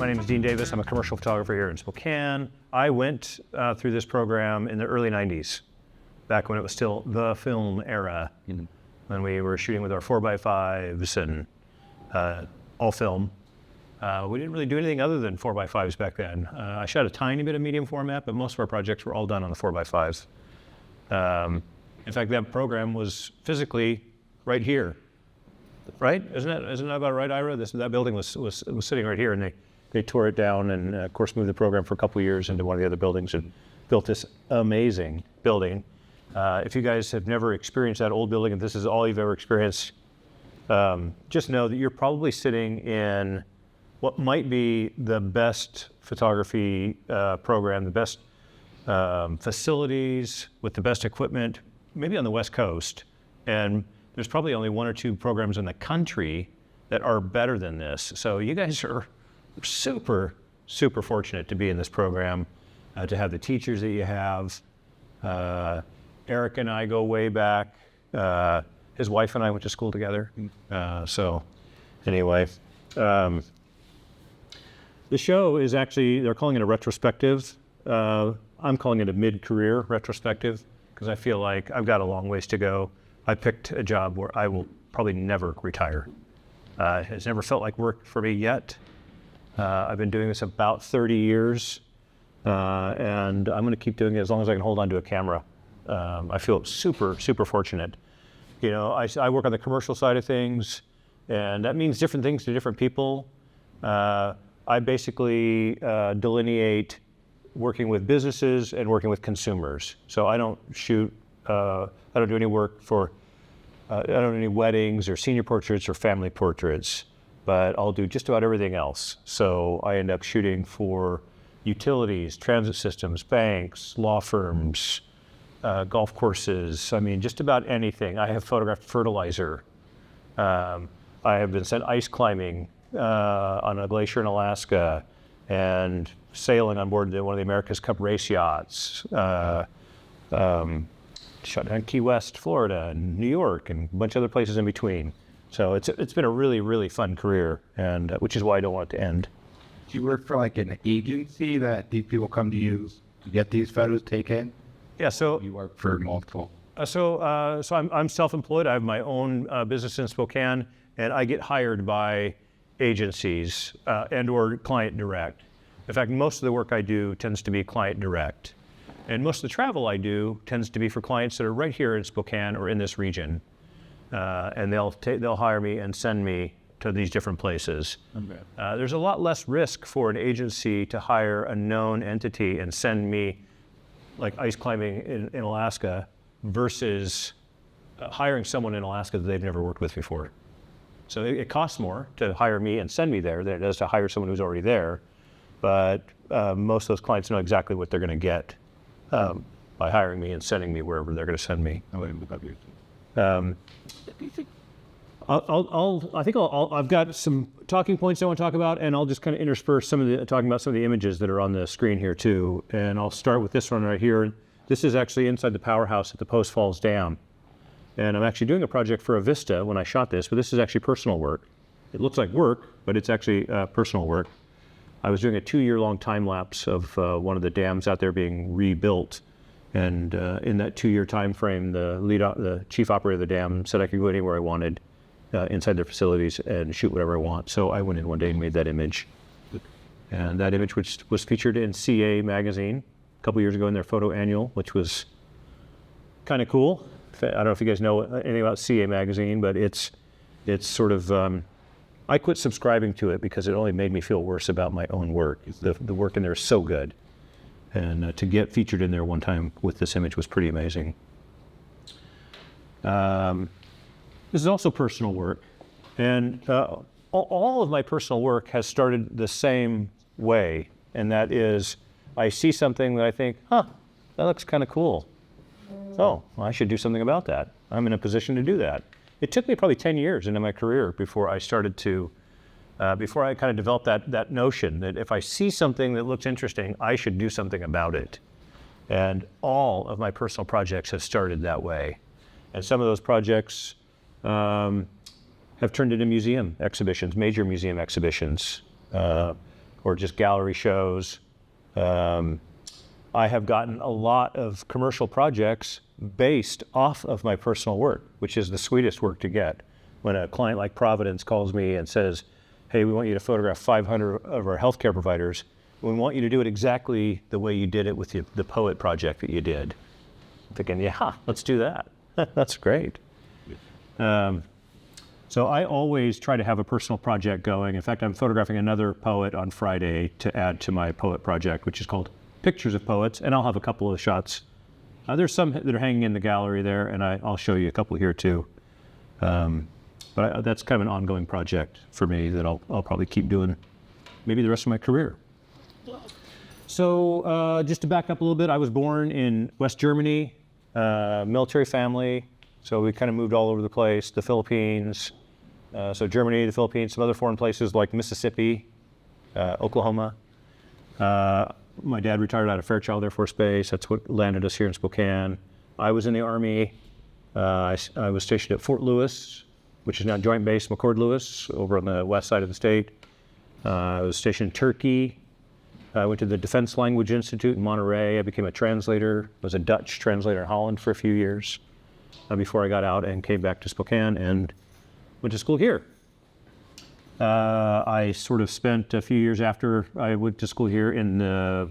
My name is Dean Davis. I'm a commercial photographer here in Spokane. I went through this program in the early 90s, back when it was still the film era, when we were shooting with our 4x5s and all film. We didn't really do anything other than 4x5s back then. I shot a tiny bit of medium format, but most of our projects were all done on the 4x5s. In fact, that program was physically right here, right? Isn't that about right, Ira? That building was sitting right here, and they tore it down and, of course, moved the program for a couple of years into one of the other buildings and built this amazing building. If you guys have never experienced that old building, and this is all you've ever experienced, just know that you're probably sitting in what might be the best photography program, the best facilities with the best equipment, maybe on the West Coast. And there's probably only one or two programs in the country that are better than this. So you guys are super, super fortunate to be in this program, to have the teachers that you have. Eric and I go way back. His wife and I went to school together. So anyway, the show is actually, they're calling it a retrospective. I'm calling it a mid-career retrospective because I feel like I've got a long ways to go. I picked a job where I will probably never retire. It's never felt like work for me yet. I've been doing this about 30 years, and I'm going to keep doing it as long as I can hold on to a camera. I feel super, super fortunate. You know, I work on the commercial side of things, and that means different things to different people. I basically delineate working with businesses and working with consumers. So I don't shoot, I don't do any work for, I don't do any weddings or senior portraits or family portraits, but I'll do just about everything else. So I end up shooting for utilities, transit systems, banks, law firms, golf courses. I mean, just about anything. I have photographed fertilizer. I have been sent ice climbing on a glacier in Alaska and sailing on board one of the America's Cup race yachts. Shot down Key West, Florida, and New York, and a bunch of other places in between. So it's been a really, really fun career, and which is why I don't want it to end. Do you work for like an agency that these people come to you to get these photos taken? Yeah, so you work for multiple. So I'm self-employed. I have my own business in Spokane, and I get hired by agencies and or client direct. In fact, most of the work I do tends to be client direct. And most of the travel I do tends to be for clients that are right here in Spokane or in this region. And they'll hire me and send me to these different places. Okay. There's a lot less risk for an agency to hire a known entity and send me like ice climbing in Alaska versus hiring someone in Alaska that they've never worked with before. So it costs more to hire me and send me there than it does to hire someone who's already there. But most of those clients know exactly what they're going to get by hiring me and sending me wherever they're going to send me. I've got some talking points I want to talk about, and I'll just kind of intersperse talking about some of the images that are on the screen here too. And I'll start with this one right here. This is actually inside the powerhouse at the Post Falls Dam. And I'm actually doing a project for a Vista when I shot this, but this is actually personal work. It looks like work, but it's actually personal work. I was doing a 2-year-long time lapse of one of the dams out there being rebuilt. And in that 2-year time frame, the chief operator of the dam said I could go anywhere I wanted inside their facilities and shoot whatever I want. So I went in one day and made that image. And that image, which was featured in CA magazine a couple years ago in their photo annual, which was kind of cool. I don't know if you guys know anything about CA magazine, but it's sort of, I quit subscribing to it because it only made me feel worse about my own work. The work in there is so good. And to get featured in there one time with this image was pretty amazing. This is also personal work. And all of my personal work has started the same way. And that is, I see something that I think, that looks kind of cool. Oh, well, I should do something about that. I'm in a position to do that. It took me probably 10 years into my career before I started to, before I kind of developed that notion that if I see something that looks interesting, I should do something about it. And all of my personal projects have started that way. And some of those projects have turned into museum exhibitions, major museum exhibitions. or just gallery shows. I have gotten a lot of commercial projects based off of my personal work, which is the sweetest work to get. When a client like Providence calls me and says, hey, we want you to photograph 500 of our healthcare providers. We want you to do it exactly the way you did it with the poet project that you did. I'm thinking, yeah, let's do that. That's great. So I always try to have a personal project going. In fact, I'm photographing another poet on Friday to add to my poet project, which is called Pictures of Poets, and I'll have a couple of shots. There's some that are hanging in the gallery there, and I'll show you a couple here too. But that's kind of an ongoing project for me that I'll probably keep doing maybe the rest of my career. So just to back up a little bit, I was born in West Germany, military family. So we kind of moved all over the place, the Philippines. So Germany, the Philippines, some other foreign places like Mississippi, Oklahoma. My dad retired out of Fairchild Air Force Base. That's what landed us here in Spokane. I was in the Army. I was stationed at Fort Lewis, which is now Joint Base McCord-Lewis over on the west side of the state. I was stationed in Turkey. I went to the Defense Language Institute in Monterey. I became a translator. I was a Dutch translator in Holland for a few years before I got out and came back to Spokane and went to school here. I sort of spent a few years after I went to school here in the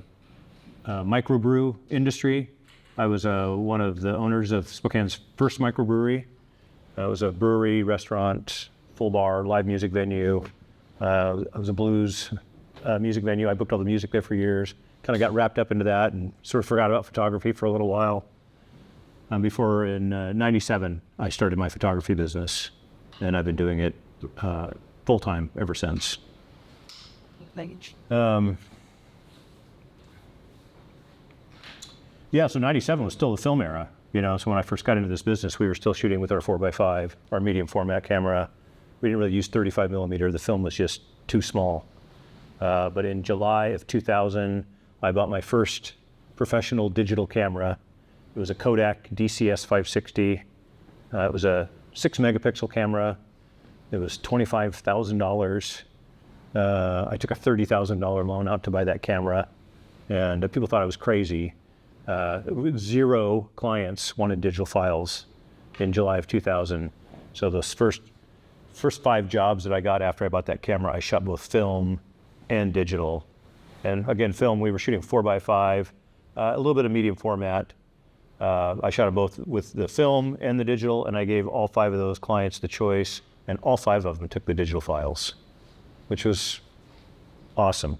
microbrew industry. I was one of the owners of Spokane's first microbrewery. It was a brewery, restaurant, full bar, live music venue. It was a blues music venue. I booked all the music there for years. Kind of got wrapped up into that and sort of forgot about photography for a little while. Before in '97, I started my photography business, and I've been doing it full-time ever since. Yeah, so '97 was still the film era. So when I first got into this business, we were still shooting with our 4x5, our medium format camera. We didn't really use 35 millimeter. The film was just too small. But in July of 2000, I bought my first professional digital camera. It was a Kodak DCS 560. It was a 6 megapixel camera. It was $25,000. I took a $30,000 loan out to buy that camera, and people thought I was crazy. 0 clients wanted digital files in July of 2000. So those first 5 jobs that I got after I bought that camera, I shot both film and digital. And again, film, we were shooting 4x5, a little bit of medium format. I shot it both with the film and the digital, and I gave all 5 of those clients the choice, and all 5 of them took the digital files, which was awesome.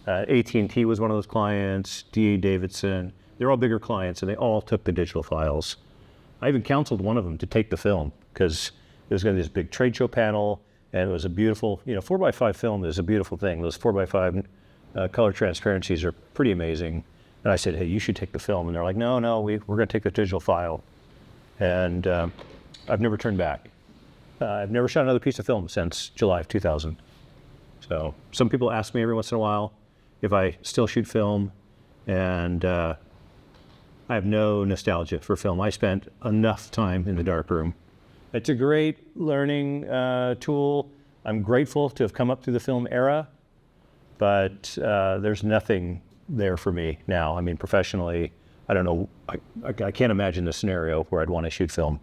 AT&T was one of those clients, D.A. Davidson. They're all bigger clients, and they all took the digital files. I even counseled one of them to take the film, because it was going to be this big trade show panel, and it was a beautiful, 4x5 film is a beautiful thing. Those 4x5 color transparencies are pretty amazing. And I said, hey, you should take the film. And they're like, no, we're going to take the digital file. And I've never turned back. I've never shot another piece of film since July of 2000. So some people ask me every once in a while if I still shoot film, and I have no nostalgia for film. I spent enough time in the darkroom. It's a great learning tool. I'm grateful to have come up through the film era, but there's nothing there for me now. I mean, professionally, I don't know. I can't imagine the scenario where I'd want to shoot film.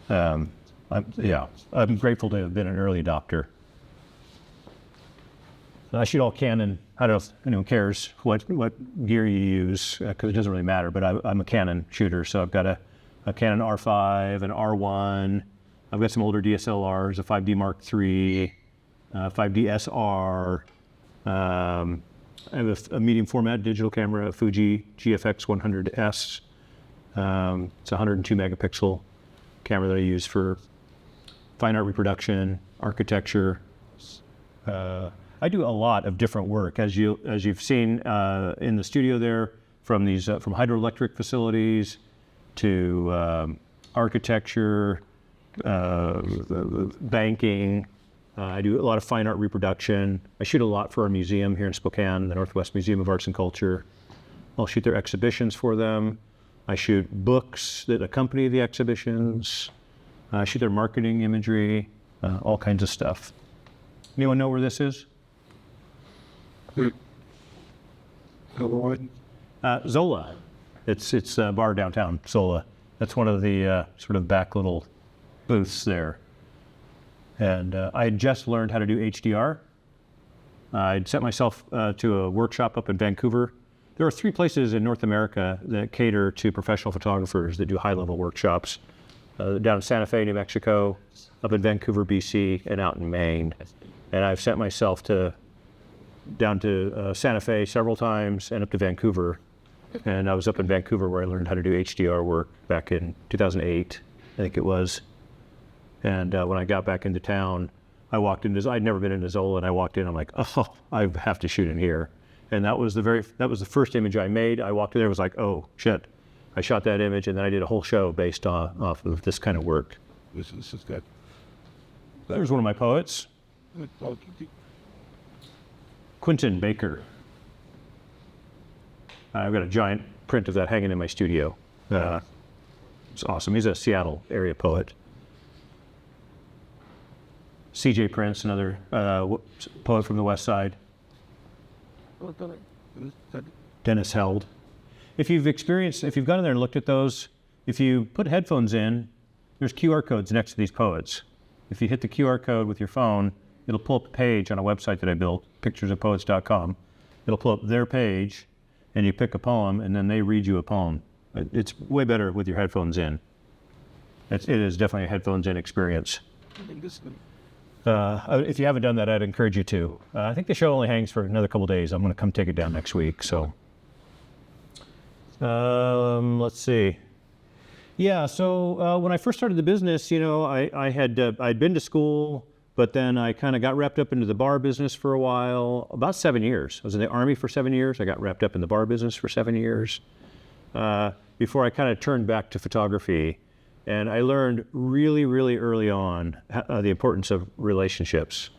I'm grateful to have been an early adopter. I shoot all Canon. I don't know if anyone cares what gear you use, because it doesn't really matter, but I'm a Canon shooter, so I've got a Canon R5, an R1. I've got some older DSLRs, a 5D Mark III, 5D SR. I have a medium format digital camera, a Fuji GFX 100S. It's a 102 megapixel camera that I use for fine art reproduction, architecture. I do a lot of different work, as you've seen in the studio there, from hydroelectric facilities to architecture, banking. I do a lot of fine art reproduction. I shoot a lot for our museum here in Spokane, the Northwest Museum of Arts and Culture. I'll shoot their exhibitions for them. I shoot books that accompany the exhibitions. I shoot their marketing imagery, all kinds of stuff. Anyone know where this is? Zola. It's a bar downtown, Zola. That's one of the sort of back little booths there. And I had just learned how to do HDR. I'd sent myself to a workshop up in Vancouver. There are 3 places in North America that cater to professional photographers that do high-level workshops. Down in Santa Fe, New Mexico, up in Vancouver, BC, and out in Maine. And I've sent myself down to Santa Fe several times and up to Vancouver. And I was up in Vancouver where I learned how to do HDR work back in 2008, I think it was. And when I got back into town, I walked into, I'd never been into Zola, and I walked in, I'm like, oh, I have to shoot in here. And that was the first image I made. I walked in there, was like, oh, shit. I shot that image, and then I did a whole show based off of this kind of work. This is good. There's one of my poets, Quentin Baker. I've got a giant print of that hanging in my studio. It's awesome. He's a Seattle area poet. C.J. Prince, another poet from the West Side. Dennis Held. If you've gone in there and looked at those, if you put headphones in, there's QR codes next to these poets. If you hit the QR code with your phone, it'll pull up a page on a website that I built, picturesofpoets.com. It'll pull up their page, and you pick a poem, and then they read you a poem. It's way better with your headphones in. It is definitely a headphones in experience. If you haven't done that, I'd encourage you to. I think the show only hangs for another couple days. I'm going to come take it down next week. So, let's see. Yeah. So when I first started the business, I'd been to school, but then I kind of got wrapped up into the bar business for a while. About 7 years. I was in the Army for 7 years. I got wrapped up in the bar business for 7 years before I kind of turned back to photography. And I learned really, really early on the importance of relationships.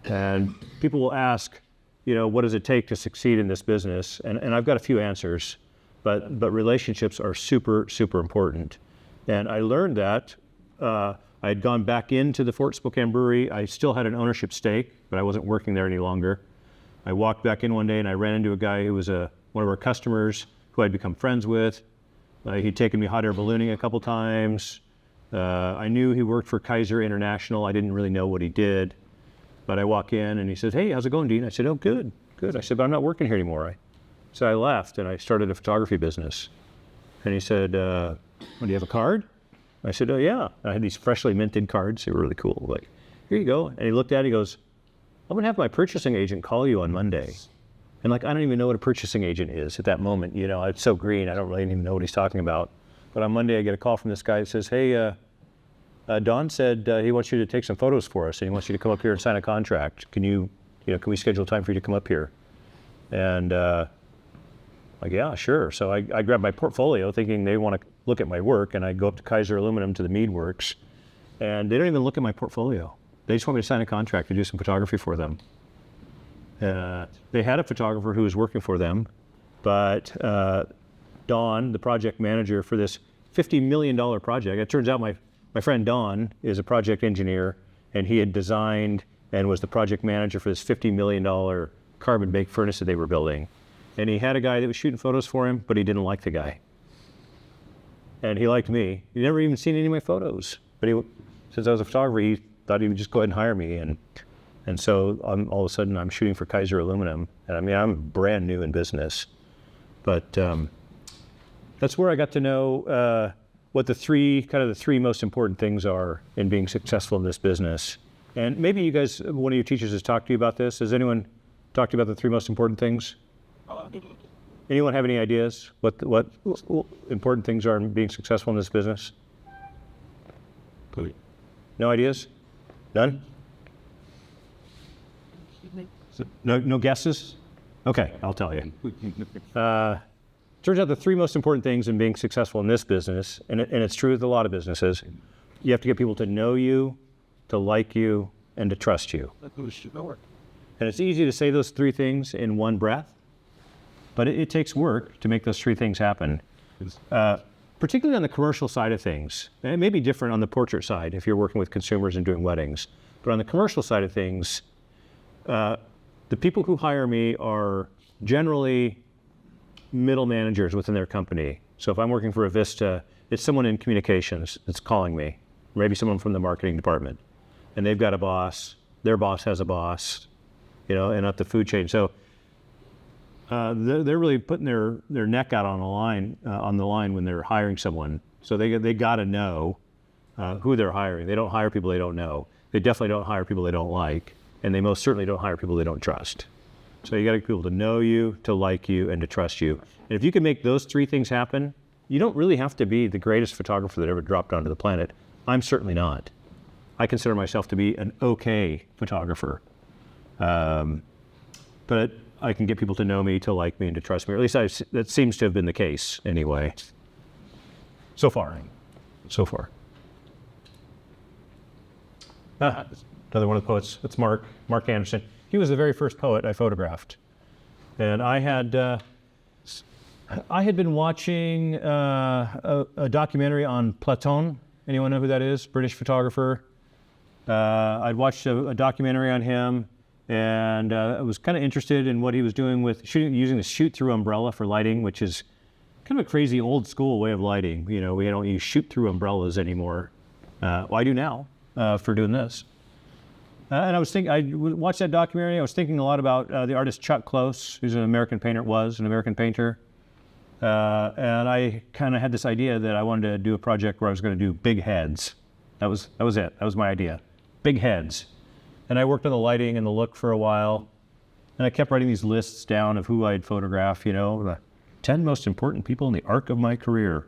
And people will ask, what does it take to succeed in this business? And I've got a few answers, but relationships are super, super important. And I learned that. I had gone back into the Fort Spokane Brewery. I still had an ownership stake, but I wasn't working there any longer. I walked back in one day and I ran into a guy who was one of our customers who I'd become friends with. He'd taken me hot air ballooning a couple times. I knew he worked for Kaiser International. I didn't really know what he did. But I walk in and he says, hey, how's it going, Dean? I said, oh, good. I said, but I'm not working here anymore. So I left and I started a photography business. And he said, do you have a card? I said, oh, yeah. I had these freshly minted cards. They were really cool. Like, here you go. And he looked at it, he goes, I'm going to have my purchasing agent call you on Monday. And I don't even know what a purchasing agent is at that moment. It's so green, I don't really even know what he's talking about. But on Monday, I get a call from this guy that says, hey, Don said he wants you to take some photos for us, and he wants you to come up here and sign a contract. Can we schedule time for you to come up here? And yeah, sure. So I grabbed my portfolio thinking they want to look at my work, and I go up to Kaiser Aluminum to the Mead Works, and they don't even look at my portfolio. They just want me to sign a contract to do some photography for them. They had a photographer who was working for them, but Don, the project manager for this $50 million project, it turns out my friend Don is a project engineer, and he had designed and was the project manager for this $50 million carbon baked furnace that they were building. And he had a guy that was shooting photos for him, but he didn't like the guy. And he liked me. He'd never even seen any of my photos. But since I was a photographer, he thought he would just go ahead and hire me. And so all of a sudden I'm shooting for Kaiser Aluminum. And I'm brand new in business. But that's where I got to know what the three most important things are in being successful in this business. And maybe you guys, one of your teachers has talked to you about this. Has anyone talked to you about the three most important things? Anyone have any ideas what important things are in being successful in this business? No ideas? None? No guesses? Okay, I'll tell you. Turns out the three most important things in being successful in this business, and it's true with a lot of businesses, you have to get people to know you, to like you, and to trust you. And it's easy to say those three things in one breath, but it takes work to make those three things happen. Particularly on the commercial side of things. And it may be different on the portrait side if you're working with consumers and doing weddings. But on the commercial side of things, the people who hire me are generally middle managers within their company. So if I'm working for a Vista, it's someone in communications that's calling me, maybe someone from the marketing department, and they've got a boss, their boss has a boss, and up the food chain. So they're really putting their neck out on the line when they're hiring someone. So they got to know who they're hiring. They don't hire people they don't know. They definitely don't hire people they don't like, and they most certainly don't hire people they don't trust. So you got to get people to know you, to like you, and to trust you. And if you can make those three things happen, you don't really have to be the greatest photographer that ever dropped onto the planet. I'm certainly not. I consider myself to be an okay photographer. But I can get people to know me, to like me, and to trust me. Or at least that seems to have been the case anyway. So far. Another one of the poets, it's Mark Anderson. He was the very first poet I photographed. And I had been watching a documentary on Platon. Anyone know who that is? British photographer. I'd watched a documentary on him, and I was kind of interested in what he was doing with using the shoot-through umbrella for lighting, which is kind of a crazy old-school way of lighting. We don't use shoot-through umbrellas anymore. Well, I do now for doing this. And I watched that documentary. I was thinking a lot about the artist Chuck Close, who's an American painter, and I kind of had this idea that I wanted to do a project where I was going to do big heads. That was it. That was my idea. Big heads. And I worked on the lighting and the look for a while, and I kept writing these lists down of who I'd photograph. The 10 most important people in the arc of my career.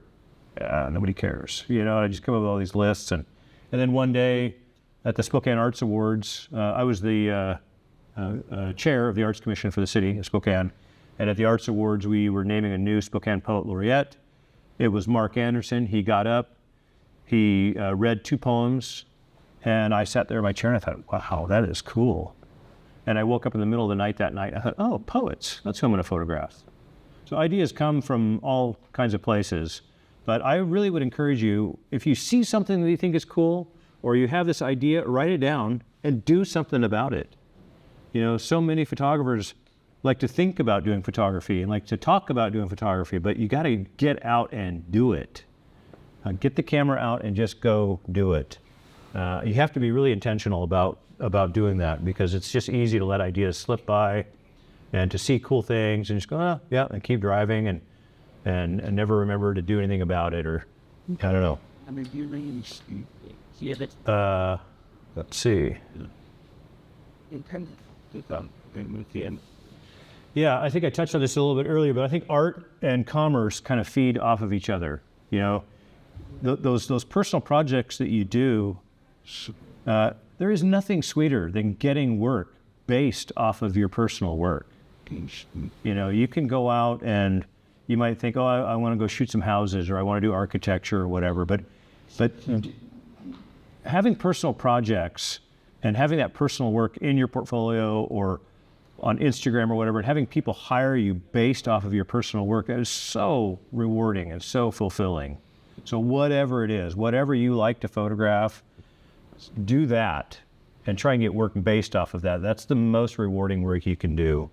Nobody cares. I just come up with all these lists, and then one day, at the Spokane Arts Awards, I was the chair of the Arts Commission for the city of Spokane. And at the Arts Awards, we were naming a new Spokane Poet Laureate. It was Mark Anderson. He got up, he read 2 poems, and I sat there in my chair and I thought, wow, that is cool. And I woke up in the middle of the night that night. I thought, oh, poets, that's who I'm going to photograph. So ideas come from all kinds of places. But I really would encourage you, if you see something that you think is cool, or you have this idea, write it down and do something about it. So many photographers like to think about doing photography and like to talk about doing photography, but you got to get out and do it. Get the camera out and just go do it. You have to be really intentional about doing that, because it's just easy to let ideas slip by and to see cool things and just go, oh, yeah, and keep driving and never remember to do anything about it, or I don't know. Let's see. Yeah, I think I touched on this a little bit earlier, but I think art and commerce kind of feed off of each other. Those personal projects that you do, there is nothing sweeter than getting work based off of your personal work. You can go out and you might think, oh, I want to go shoot some houses, or I want to do architecture or whatever, but having personal projects and having that personal work in your portfolio or on Instagram or whatever, and having people hire you based off of your personal work, that is so rewarding and so fulfilling. So whatever it is, whatever you like to photograph, do that and try and get work based off of that. That's the most rewarding work you can do.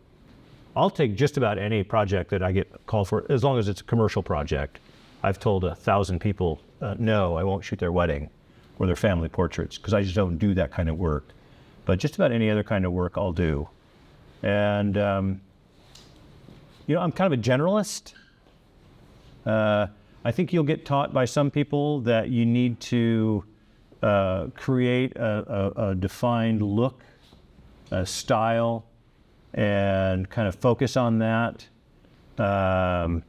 I'll take just about any project that I get called for, as long as it's a commercial project. I've told 1,000 people, no, I won't shoot their wedding or their family portraits, because I just don't do that kind of work. But just about any other kind of work I'll do. And, I'm kind of a generalist. I think you'll get taught by some people that you need to create a defined look, a style, and kind of focus on that. And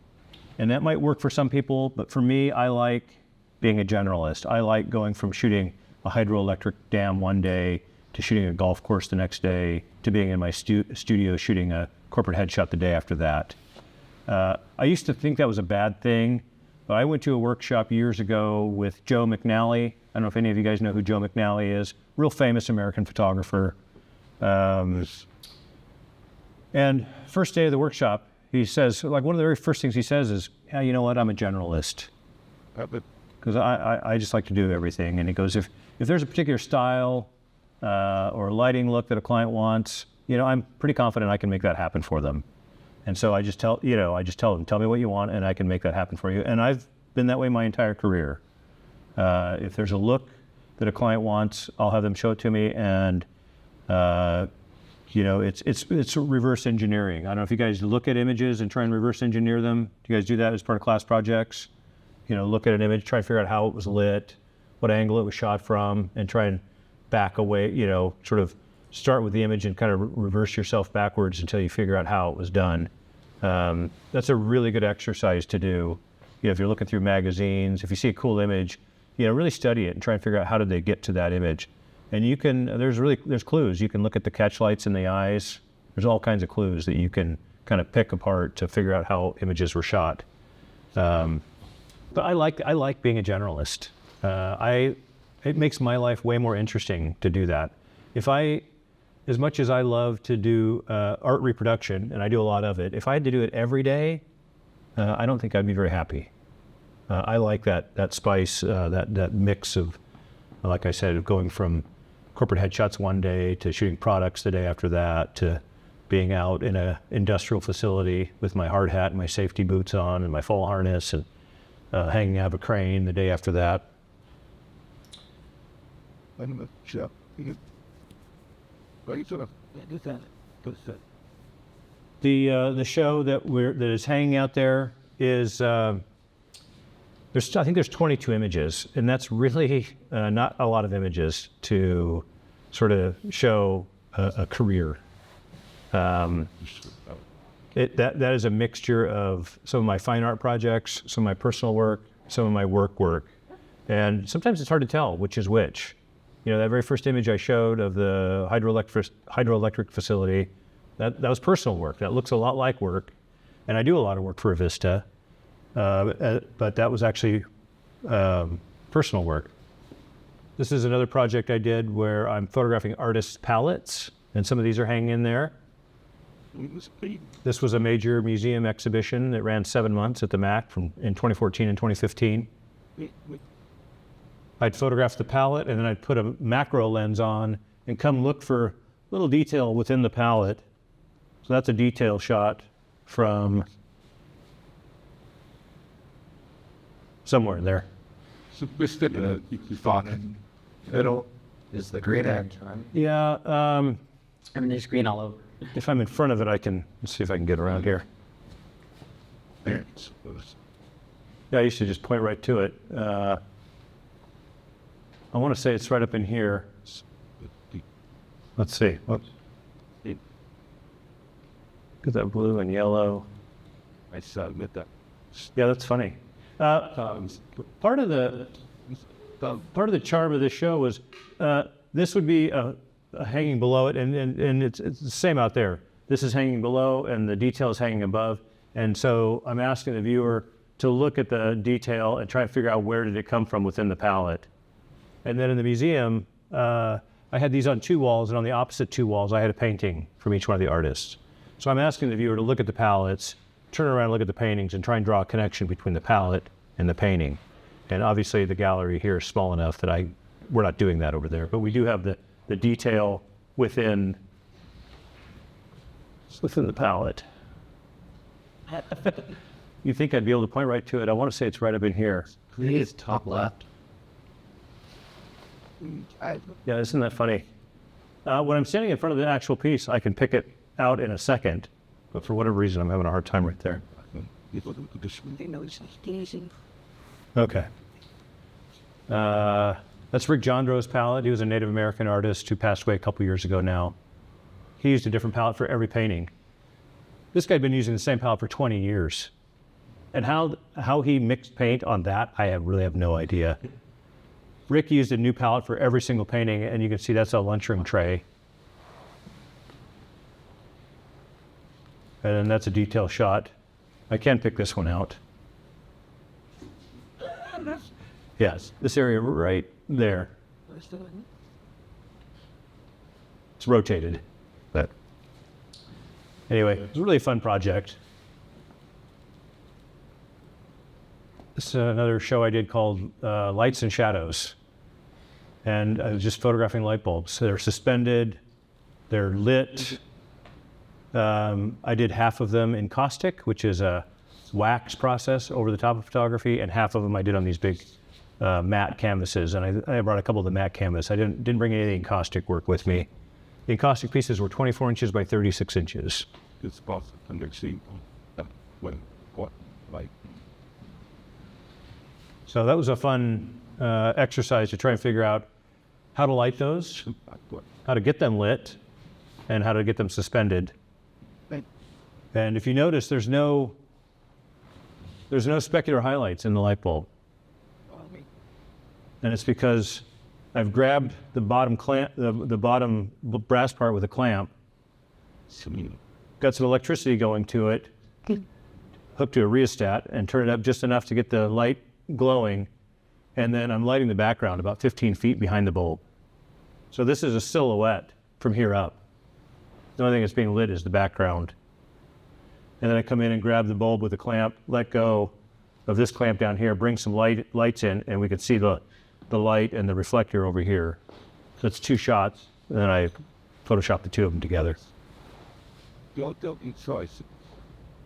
that might work for some people, but for me, I like being a generalist. I like going from shooting a hydroelectric dam one day to shooting a golf course the next day to being in my studio shooting a corporate headshot the day after that. I used to think that was a bad thing, but I went to a workshop years ago with Joe McNally. I don't know if any of you guys know who Joe McNally is. Real famous American photographer. And first day of the workshop, he says, one of the very first things he says is, yeah, you know what, I'm a generalist. Because I just like to do everything. And he goes, if there's a particular style or lighting look that a client wants, I'm pretty confident I can make that happen for them. And so I just tell them, tell me what you want, and I can make that happen for you. And I've been that way my entire career. If there's a look that a client wants, I'll have them show it to me, and it's reverse engineering. I don't know if you guys look at images and try and reverse engineer them. Do you guys do that as part of class projects? Look at an image, try to figure out how it was lit, what angle it was shot from, and try and back away, sort of start with the image and kind of reverse yourself backwards until you figure out how it was done. That's a really good exercise to do. If you're looking through magazines, if you see a cool image, really study it and try and figure out how did they get to that image. And there's clues. You can look at the catch lights in the eyes. There's all kinds of clues that you can kind of pick apart to figure out how images were shot. But I like being a generalist. It makes my life way more interesting to do that. As much as I love to do art reproduction, and I do a lot of it, if I had to do it every day, I don't think I'd be very happy. I like that spice, that mix of, like I said, of going from corporate headshots one day to shooting products the day after that to being out in an industrial facility with my hard hat and my safety boots on and my full harness and hanging out of a crane the day after that. The show that is hanging out there is I think there's 22 images, and that's really not a lot of images to sort of show a career. That is a mixture of some of my fine art projects, some of my personal work, some of my work, and sometimes it's hard to tell which is which. That very first image I showed of the hydroelectric facility, that was personal work. That looks a lot like work, and I do a lot of work for Avista. But that was actually personal work. This is another project I did where I'm photographing artists' palettes, and some of these are hanging in there. This was a major museum exhibition that ran 7 months at the MAC in 2014 and 2015. I'd photograph the palette, and then I'd put a macro lens on and come look for little detail within the palette. So that's a detail shot from somewhere in there. Is the green act? Yeah. There's green all over. If I'm in front of it, let's see if I can get around here. Yeah, I used to just point right to it. I want to say it's right up in here. Let's see. Whoops. Look at that blue and yellow. I submit that. Yeah, that's funny. Part of the charm of this show was this would be hanging below it, and it's the same out there. This is hanging below, and the detail is hanging above. And so I'm asking the viewer to look at the detail and try and figure out where did it come from within the palette. And then in the museum, I had these on 2 walls, and on the opposite 2 walls, I had a painting from each one of the artists. So I'm asking the viewer to look at the palettes, turn around and look at the paintings, and try and draw a connection between the palette and the painting. And obviously the gallery here is small enough that we're not doing that over there, but we do have the detail within the palette. You think I'd be able to point right to it? I want to say it's right up in here. Please, top left. Yeah, isn't that funny? When I'm standing in front of the actual piece, I can pick it out in a second, but for whatever reason, I'm having a hard time right there. Okay. That's Rick Jandro's palette. He was a Native American artist who passed away a couple years ago now. He used a different palette for every painting. This guy had been using the same palette for 20 years. And how he mixed paint on that, I really have no idea. Rick used a new palette for every single painting, and you can see that's a lunchroom tray. And then that's a detail shot. I can pick this one out. Yes, this area right there. It's rotated. But anyway, it was a really fun project. This is another show I did called Lights and Shadows. And I was just photographing light bulbs. They're suspended, they're lit, I did half of them in caustic, which is a wax process over the top of photography, and half of them I did on these big matte canvases. And I brought a couple of the matte canvas. I didn't bring any caustic work with me. The encaustic pieces were 24 inches by 36 inches. It's possible to understand when what like So that was a fun exercise to try and figure out how to light those, how to get them lit, and how to get them suspended. And if you notice, there's no specular highlights in the light bulb. And it's because I've grabbed the bottom clamp, the bottom brass part with a clamp, got some electricity going to it, hooked to a rheostat, and turn it up just enough to get the light glowing. And then I'm lighting the background about 15 feet behind the bulb. So this is a silhouette from here up. The only thing that's being lit is the background. And then I come in and grab the bulb with the clamp, let go of this clamp down here, bring some lights in, and we can see the light and the reflector over here. So it's 2 shots, and then I Photoshop the 2 of them together. don't choice.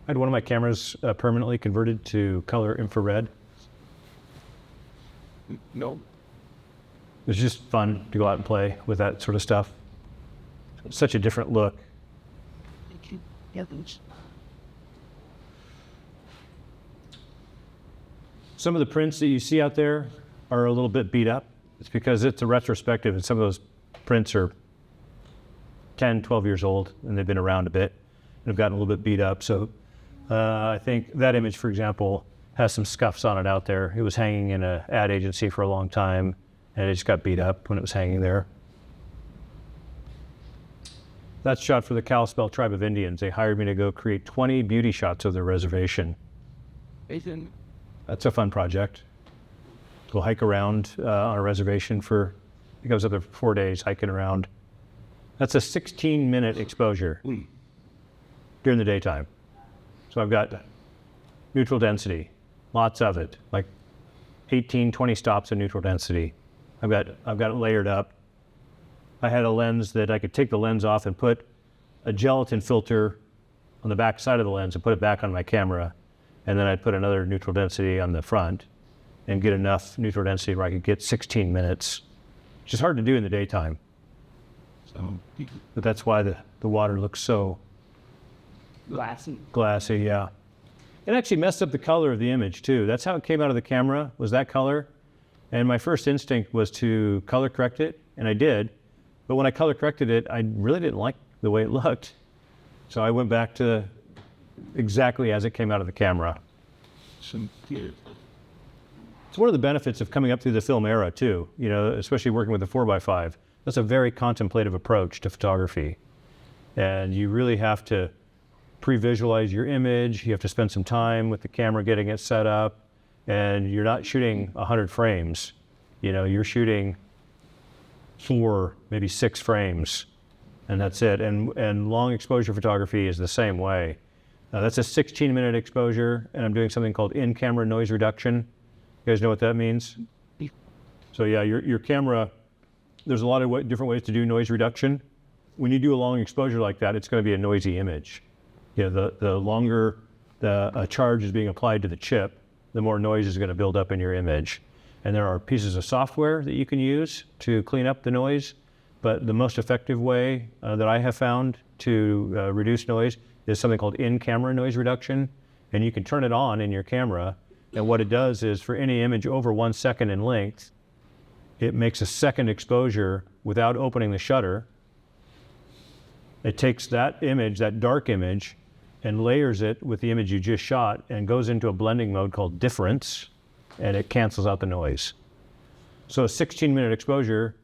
I had one of my cameras permanently converted to color infrared. No, It was just fun to go out and play with that sort of stuff. Such a different look. Some of the prints that you see out there are a little bit beat up. It's because it's a retrospective, and some of those prints are 10, 12 years old, and they've been around a bit and have gotten a little bit beat up. So I think that image, for example, has some scuffs on it out there. It was hanging in an ad agency for a long time, and it just got beat up when it was hanging there. That's shot for the Kalispel Tribe of Indians. They hired me to go create 20 beauty shots of their reservation. Asian. That's a fun project. Go hike around on a reservation for, I think I was up there for 4 days hiking around. That's a 16-minute exposure during the daytime. So I've got neutral density, lots of it, like 18, 20 stops of neutral density. I've got it layered up. I had a lens that I could take the lens off and put a gelatin filter on the back side of the lens and put it back on my camera. And then I'd put another neutral density on the front and get enough neutral density where I could get 16 minutes, which is hard to do in the daytime. So But that's why the water looks so glassy, yeah. It actually messed up the color of the image too. That's how it came out of the camera, was that color. And my first instinct was to color correct it, and I did. But when I color corrected it, I really didn't like the way it looked. So I went back to exactly as it came out of the camera. some here. It's one of the benefits of coming up through the film era too, you know, especially working with the 4x5. That's a very contemplative approach to photography. And you really have to pre-visualize your image. You have to spend some time with the camera getting it set up. And you're not shooting 100 frames. You know, you're shooting 4, maybe 6 frames, and that's it. And long exposure photography is the same way. That's a 16-minute exposure, and I'm doing something called in-camera noise reduction. You guys know what that means? So yeah, your camera, there's a lot of different ways to do noise reduction. When you do a long exposure like that, it's going to be a noisy image. You know, the longer a charge is being applied to the chip, the more noise is going to build up in your image. And there are pieces of software that you can use to clean up the noise, but the most effective way that I have found to reduce noise is something called in-camera noise reduction. And you can turn it on in your camera, and what it does is for any image over 1 second in length, it makes a second exposure without opening the shutter. It takes that image, that dark image, and layers it with the image you just shot and goes into a blending mode called difference, and it cancels out the noise. So a 16-minute exposure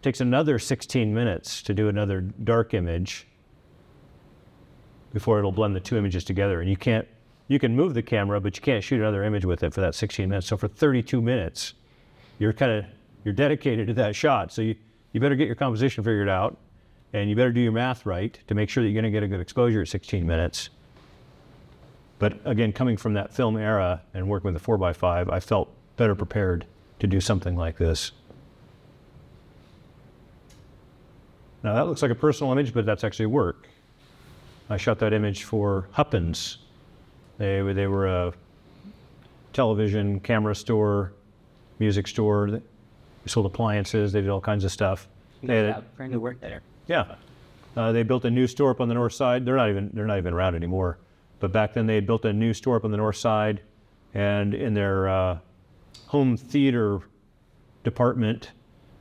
takes another 16 minutes to do another dark image before it'll blend the 2 images together. And you can move the camera, but you can't shoot another image with it for that 16 minutes. So for 32 minutes, you're dedicated to that shot. So you better get your composition figured out, and you better do your math right to make sure that you're going to get a good exposure at 16 minutes. But again, coming from that film era and working with the 4x5, I felt better prepared to do something like this. Now that looks like a personal image, but that's actually work. I shot that image for Huppins. They were a television, camera store, music store. They sold appliances. They did all kinds of stuff. They had a friend who worked there. Yeah. They built a new store up on the north side. They're not even around anymore. But back then they had built a new store up on the north side, and in their home theater department,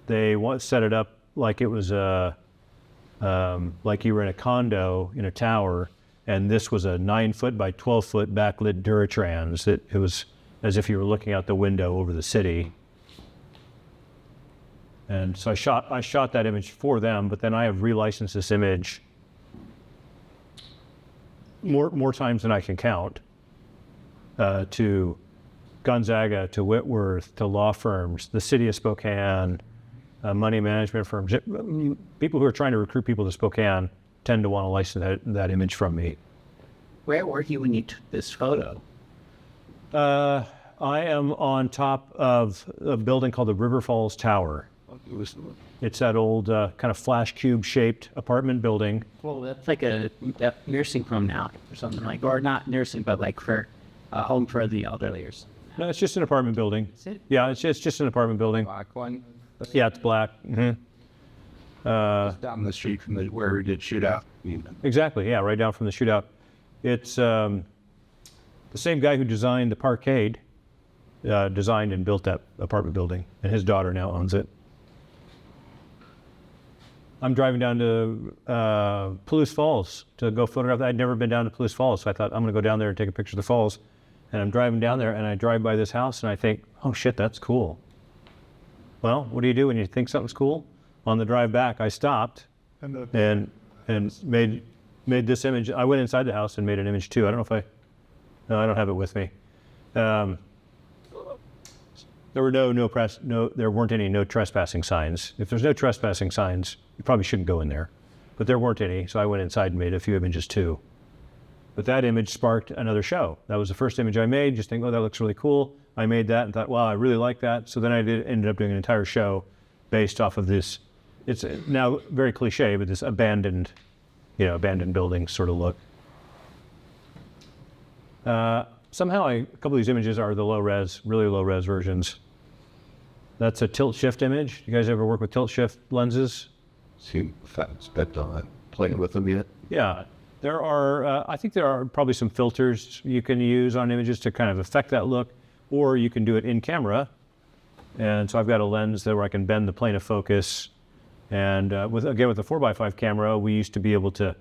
they set it up like it was like you were in a condo in a tower, and this was a 9-foot by 12-foot backlit Duratrans. It was as if you were looking out the window over the city. And so I shot that image for them, but then I have relicensed this image more times than I can count to Gonzaga, to Whitworth, to law firms, the city of Spokane, money management firms. People who are trying to recruit people to Spokane tend to want to license that image from me. Where were you when you took this photo? I am on top of a building called the River Falls Tower. It's that old kind of flash cube shaped apartment building. Well, that's like a nursing home now or something like, or not nursing, but like for a home for the elderly or something. No, it's just an apartment building. Is it? Yeah, it's just an apartment building. Black one. Yeah, it's black. Mm-hmm. Down the street from where we did shootout. Exactly, yeah, right down from the shootout. It's the same guy who designed the Parkade, designed and built that apartment building, and his daughter now owns it. I'm driving down to Palouse Falls to go photograph. I'd never been down to Palouse Falls, so I thought I'm going to go down there and take a picture of the falls. And I'm driving down there, and I drive by this house, and I think, oh shit, that's cool. Well, what do you do when you think something's cool? On the drive back, I stopped and made this image. I went inside the house and made an image too. I don't know if no, I don't have it with me. There were there weren't any no trespassing signs. If there's no trespassing signs, you probably shouldn't go in there. But there weren't any, so I went inside and made a few images too. But that image sparked another show. That was the first image I made. Just think, oh, that looks really cool. I made that and thought, wow, I really like that. So then I ended up doing an entire show based off of this. It's now very cliche, but this abandoned building sort of look. Somehow a couple of these images are the really low res versions. That's a tilt shift image. You guys ever work with tilt shift lenses? See if that's bet on playing with them yet. Yeah. There are, I think there are probably some filters you can use on images to kind of affect that look, or you can do it in camera. And so I've got a lens there where I can bend the plane of focus. And with the 4x5 camera, we used to be able to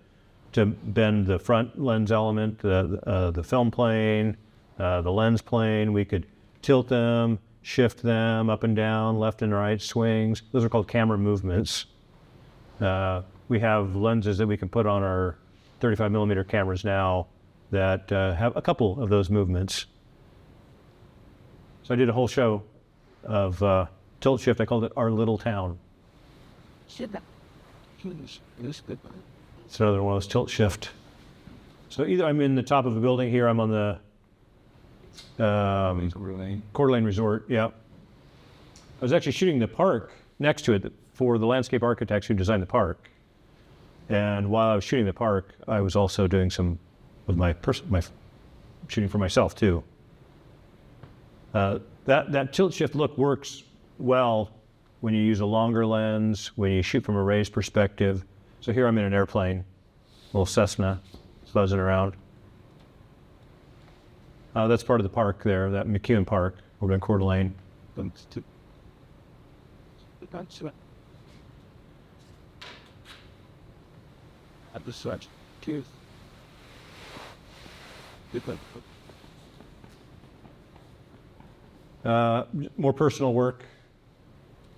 bend the front lens element, the film plane, the lens plane. We could tilt them, shift them up and down, left and right, swings. Those are called camera movements. We have lenses that we can put on our 35 millimeter cameras now that have a couple of those movements. So I did a whole show of tilt shift. I called it Our Little Town. It's another one of those tilt shift. So either I'm in the top of a building here, I'm on the Coeur d'Alene Resort, yeah. I was actually shooting the park next to it for the landscape architects who designed the park. And while I was shooting the park, I was also doing some with my shooting for myself too. That tilt shift look works well when you use a longer lens, when you shoot from a raised perspective. So here I'm in an airplane, a little Cessna, buzzing around. That's part of the park there, that McEwen Park over in Coeur d'Alene. At the such tooth. More personal work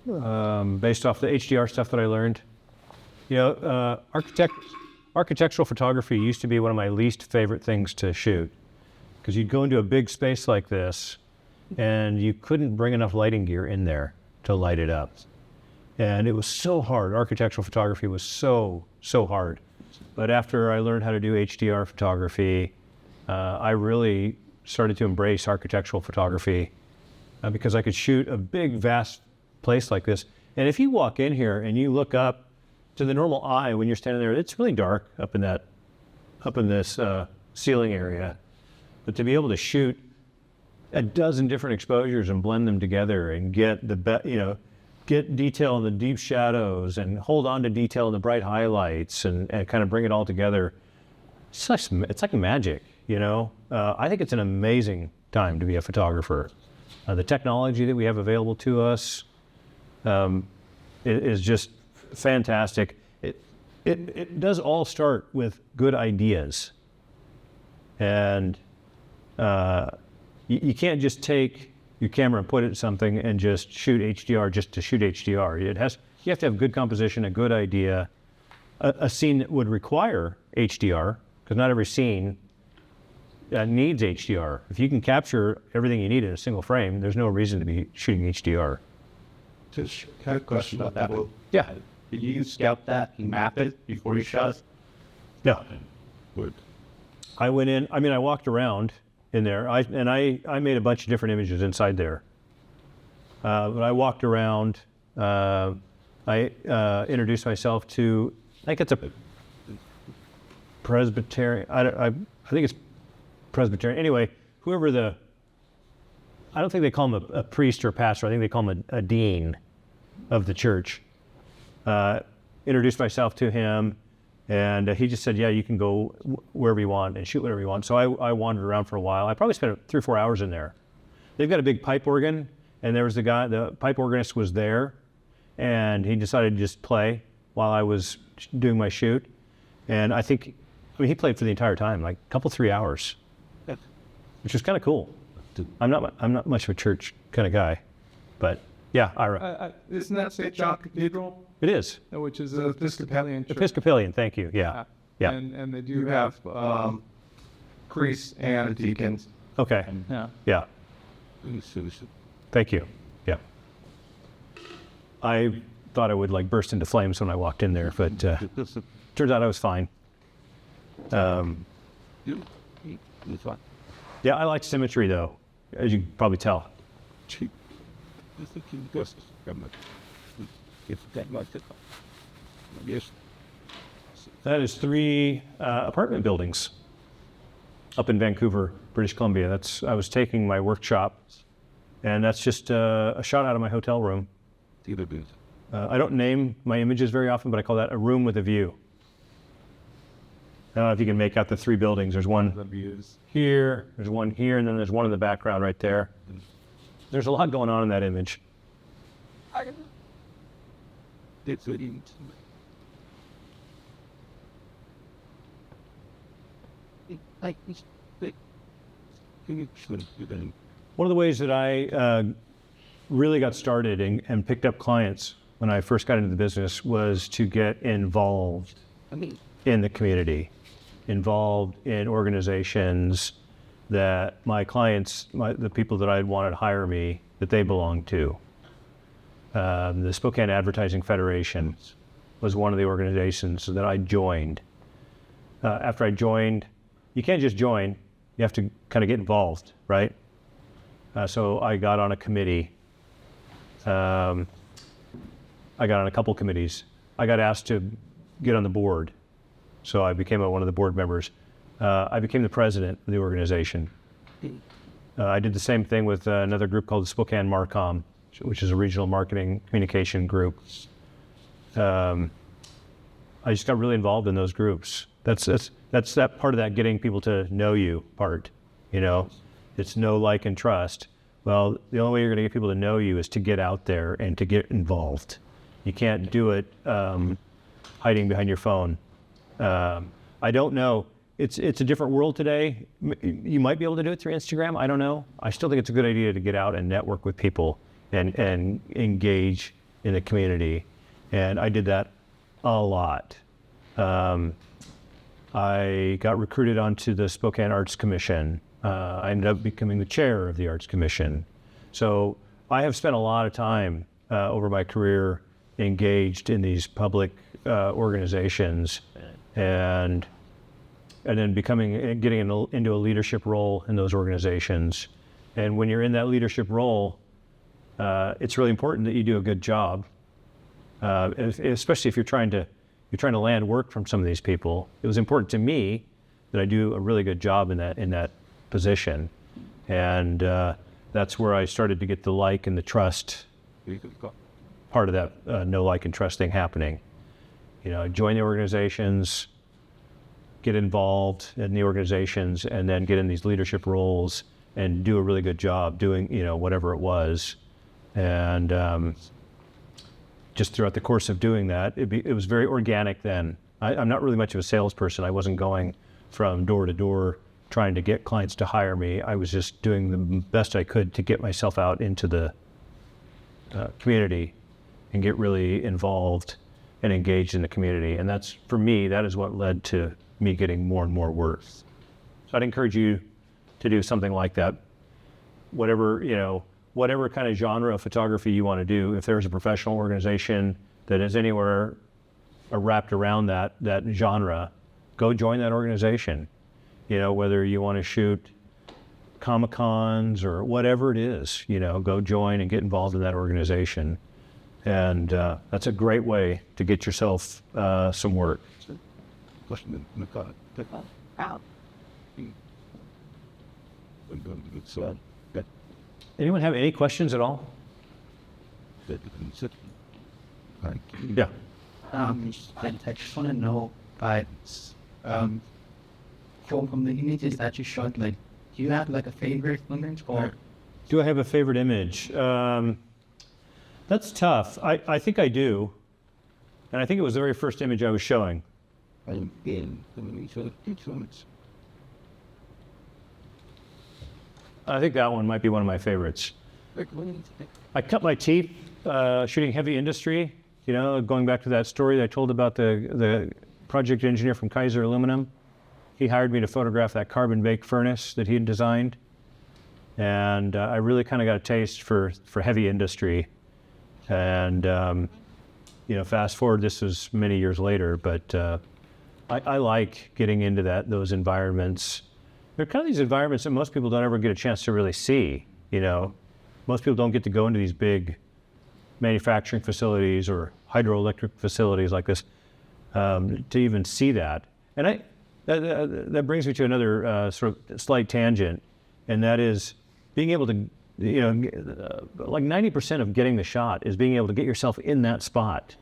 based off the HDR stuff that I learned. You know, architectural photography used to be one of my least favorite things to shoot because you'd go into a big space like this and you couldn't bring enough lighting gear in there to light it up. And it was so hard. Architectural photography was so hard. But after I learned how to do HDR photography, I really started to embrace architectural photography because I could shoot a big, vast place like this. And if you walk in here and you look up to the normal eye when you're standing there, it's really dark up in that up in this ceiling area, but to be able to shoot a dozen different exposures and blend them together and get get detail in the deep shadows and hold on to detail in the bright highlights and kind of bring it all together. It's like magic, I think it's an amazing time to be a photographer. The technology that we have available to us is just fantastic. It does all start with good ideas. And you can't just take your camera and put it in something and just shoot HDR just to shoot HDR. You have to have good composition, a good idea, a scene that would require HDR, because not every scene needs HDR. If you can capture everything you need in a single frame, there's no reason to be shooting HDR. Just kind of question about that. Well, Yeah. did you scout that and map it before you shot? No. Good. I went in, I walked around in there, I made a bunch of different images inside there. But I walked around, I introduced myself to, I think it's a Presbyterian, I think it's Presbyterian. Anyway, whoever I don't think they call him a priest or a pastor, I think they call him a dean of the church. Introduced myself to him, and he just said, yeah, you can go wherever you want and shoot whatever you want. So I wandered around for a while. I probably spent 3 or 4 hours in there. They've got a big pipe organ, and there was the pipe organist was there, and he decided to just play while I was doing my shoot. And he played for the entire time, like a couple, 3 hours, which was kind of cool. I'm not much of a church kind of guy, but yeah, Ira. Isn't that St. John Cathedral, It is. which is an Episcopalian church? Episcopalian, thank you, yeah. Yeah. And they do have priests and deacons. Okay, Yeah. yeah, thank you, yeah. I thought I would like burst into flames when I walked in there, but turns out I was fine. Yeah, I like symmetry though, as you can probably tell. Yes. That is 3 apartment buildings up in Vancouver, British Columbia. I was taking my workshop, and that's just a shot out of my hotel room. I don't name my images very often, but I call that a room with a view. I don't know if you can make out the 3 buildings. There's one here, there's one here, and then there's one in the background right there. There's a lot going on in that image. One of the ways that I really got started and picked up clients when I first got into the business was to get involved in the community, involved in organizations that my clients, the people that I'd wanted to hire me, that they belonged to. The Spokane Advertising Federation was one of the organizations that I joined. After I joined, you can't just join, you have to kind of get involved, right? So I got on a committee. I got on a couple committees. I got asked to get on the board, so I became one of the board members. I became the president of the organization. I did the same thing with another group called the Spokane Marcom, which is a regional marketing communication group. I just got really involved in those groups. That's that part of that getting people to know you part, It's know, like, and trust. Well, the only way you're going to get people to know you is to get out there and to get involved. You can't do it hiding behind your phone. I don't know. It's a different world today. You might be able to do it through Instagram. I don't know. I still think it's a good idea to get out and network with people and engage in the community. And I did that a lot. I got recruited onto the Spokane Arts Commission. I ended up becoming the chair of the Arts Commission. So I have spent a lot of time over my career engaged in these public organizations and then getting into a leadership role in those organizations. And when you're in that leadership role, it's really important that you do a good job, especially if you're trying to land work from some of these people. It was important to me that I do a really good job in that position. And that's where I started to get the like and the trust part of that know, like, and trust thing happening. You know, join the organizations, get involved in the organizations, and then get in these leadership roles and do a really good job doing, you know, whatever it was. And just throughout the course of doing that, it was very organic then. I'm not really much of a salesperson. I wasn't going from door to door trying to get clients to hire me. I was just doing the best I could to get myself out into the community and get really involved and engaged in the community. And that's, for me, that is what led to me getting more and more work. So I'd encourage you to do something like that. Whatever, you know, whatever kind of genre of photography you want to do, if there's a professional organization that is anywhere wrapped around that genre, go join that organization. You know, whether you want to shoot Comic-Cons or whatever it is, you know, go join and get involved in that organization. And that's a great way to get yourself some work. Anyone have any questions at all? Yeah. I just want to know, from the images that you shot, like, do you have like a favorite image, or? Do I have a favorite image? That's tough. I think I do. And I think it was the very first image I was showing. I think that one might be one of my favorites. I cut my teeth shooting heavy industry, you know, going back to that story that I told about the project engineer from Kaiser Aluminum. He hired me to photograph that carbon bake furnace that he had designed. And I really kind of got a taste for heavy industry. And, you know, fast forward, this was many years later, but I like getting into those environments. They're kind of these environments that most people don't ever get a chance to really see, you know. Most people don't get to go into these big manufacturing facilities or hydroelectric facilities like this to even see that. And that brings me to another sort of slight tangent, and that is being able to, you know, like 90% of getting the shot is being able to get yourself in that spot.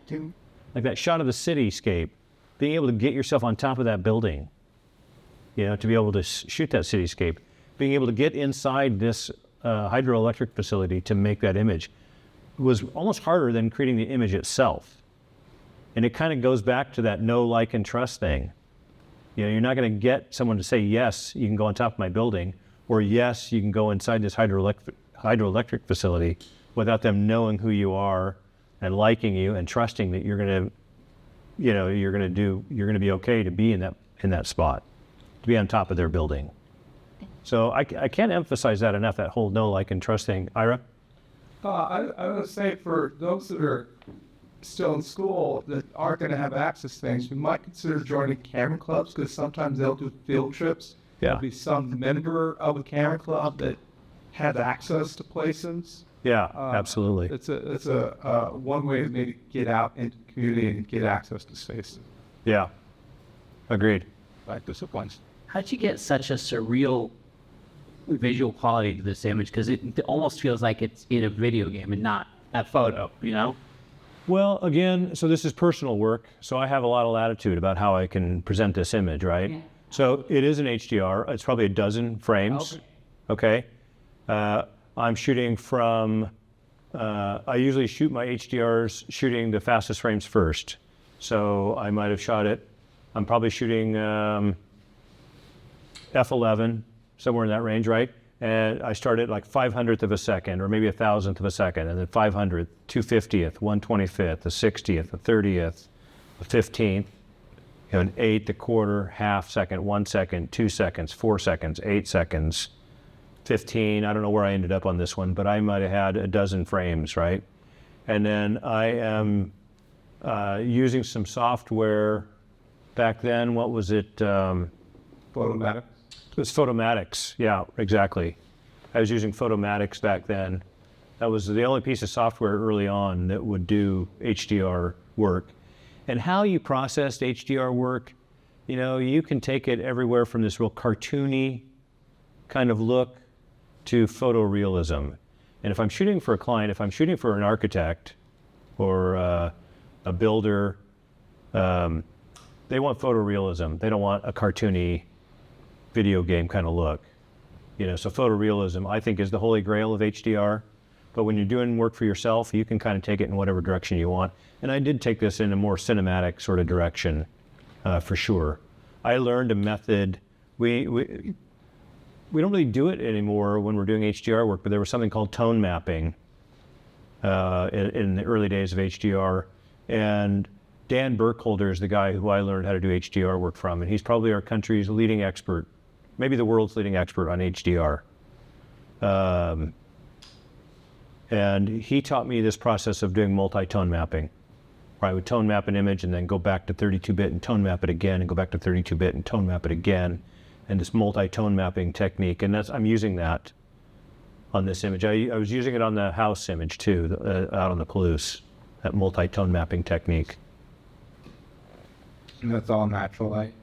Like that shot of the cityscape, being able to get yourself on top of that building, you know, to be able to shoot that cityscape, being able to get inside this hydroelectric facility to make that image was almost harder than creating the image itself. And it kind of goes back to that know, like, and trust thing. You know, you're not going to get someone to say, yes, you can go on top of my building, or yes, you can go inside this hydroelectric facility without them knowing who you are and liking you and trusting that you're going to, you know, you're going to be okay to be in that spot, to be on top of their building. So I can't emphasize that enough, that whole know, like, and trust thing. Ira? I would say for those that are still in school that aren't going to have access to things, we might consider joining camera clubs, because sometimes they'll do field trips. Yeah. There'll be some member of a camera club that has access to places. Yeah, absolutely. It's a one way to maybe get out into the community and get access to spaces. Yeah, agreed. How'd you get such a surreal visual quality to this image? Because it almost feels like it's in a video game and not a photo, you know? Well, again, so this is personal work, so I have a lot of latitude about how I can present this image, right? Yeah. So it is an HDR. It's probably a dozen frames. Okay. I'm shooting from, I usually shoot my HDRs shooting the fastest frames first. So I might have shot it. I'm probably shooting F11, somewhere in that range, right? And I start at like 500th of a second, or maybe 1,000th of a second, and then 500th, 250th, 125th, a 60th, a 30th, a 15th, you know, an eighth, a quarter, half second, 1 second, 2 seconds, 4 seconds, 8 seconds, 15. I don't know where I ended up on this one, but I might have had a dozen frames, right? And then I am using some software back then. What was it? Photomatic. It was Photomatics. Yeah, exactly. I was using Photomatics back then. That was the only piece of software early on that would do HDR work. And how you processed HDR work, you know, you can take it everywhere from this real cartoony kind of look to photorealism. And if I'm shooting for a client, if I'm shooting for an architect or a builder, they want photorealism. They don't want a cartoony video game kind of look. You know, so photorealism, I think, is the holy grail of HDR. But when you're doing work for yourself, you can kind of take it in whatever direction you want. And I did take this in a more cinematic sort of direction, for sure. I learned a method. We don't really do it anymore when we're doing HDR work, but there was something called tone mapping in the early days of HDR. And Dan Burkholder is the guy who I learned how to do HDR work from, and he's probably our country's leading expert, maybe the world's leading expert on HDR. And he taught me this process of doing multi-tone mapping, where I would tone map an image and then go back to 32-bit and tone map it again, and go back to 32-bit and tone map it again, and this multi-tone mapping technique. And I'm using that on this image. I was using it on the house image too, out on the Palouse, that multi-tone mapping technique. And that's all natural light.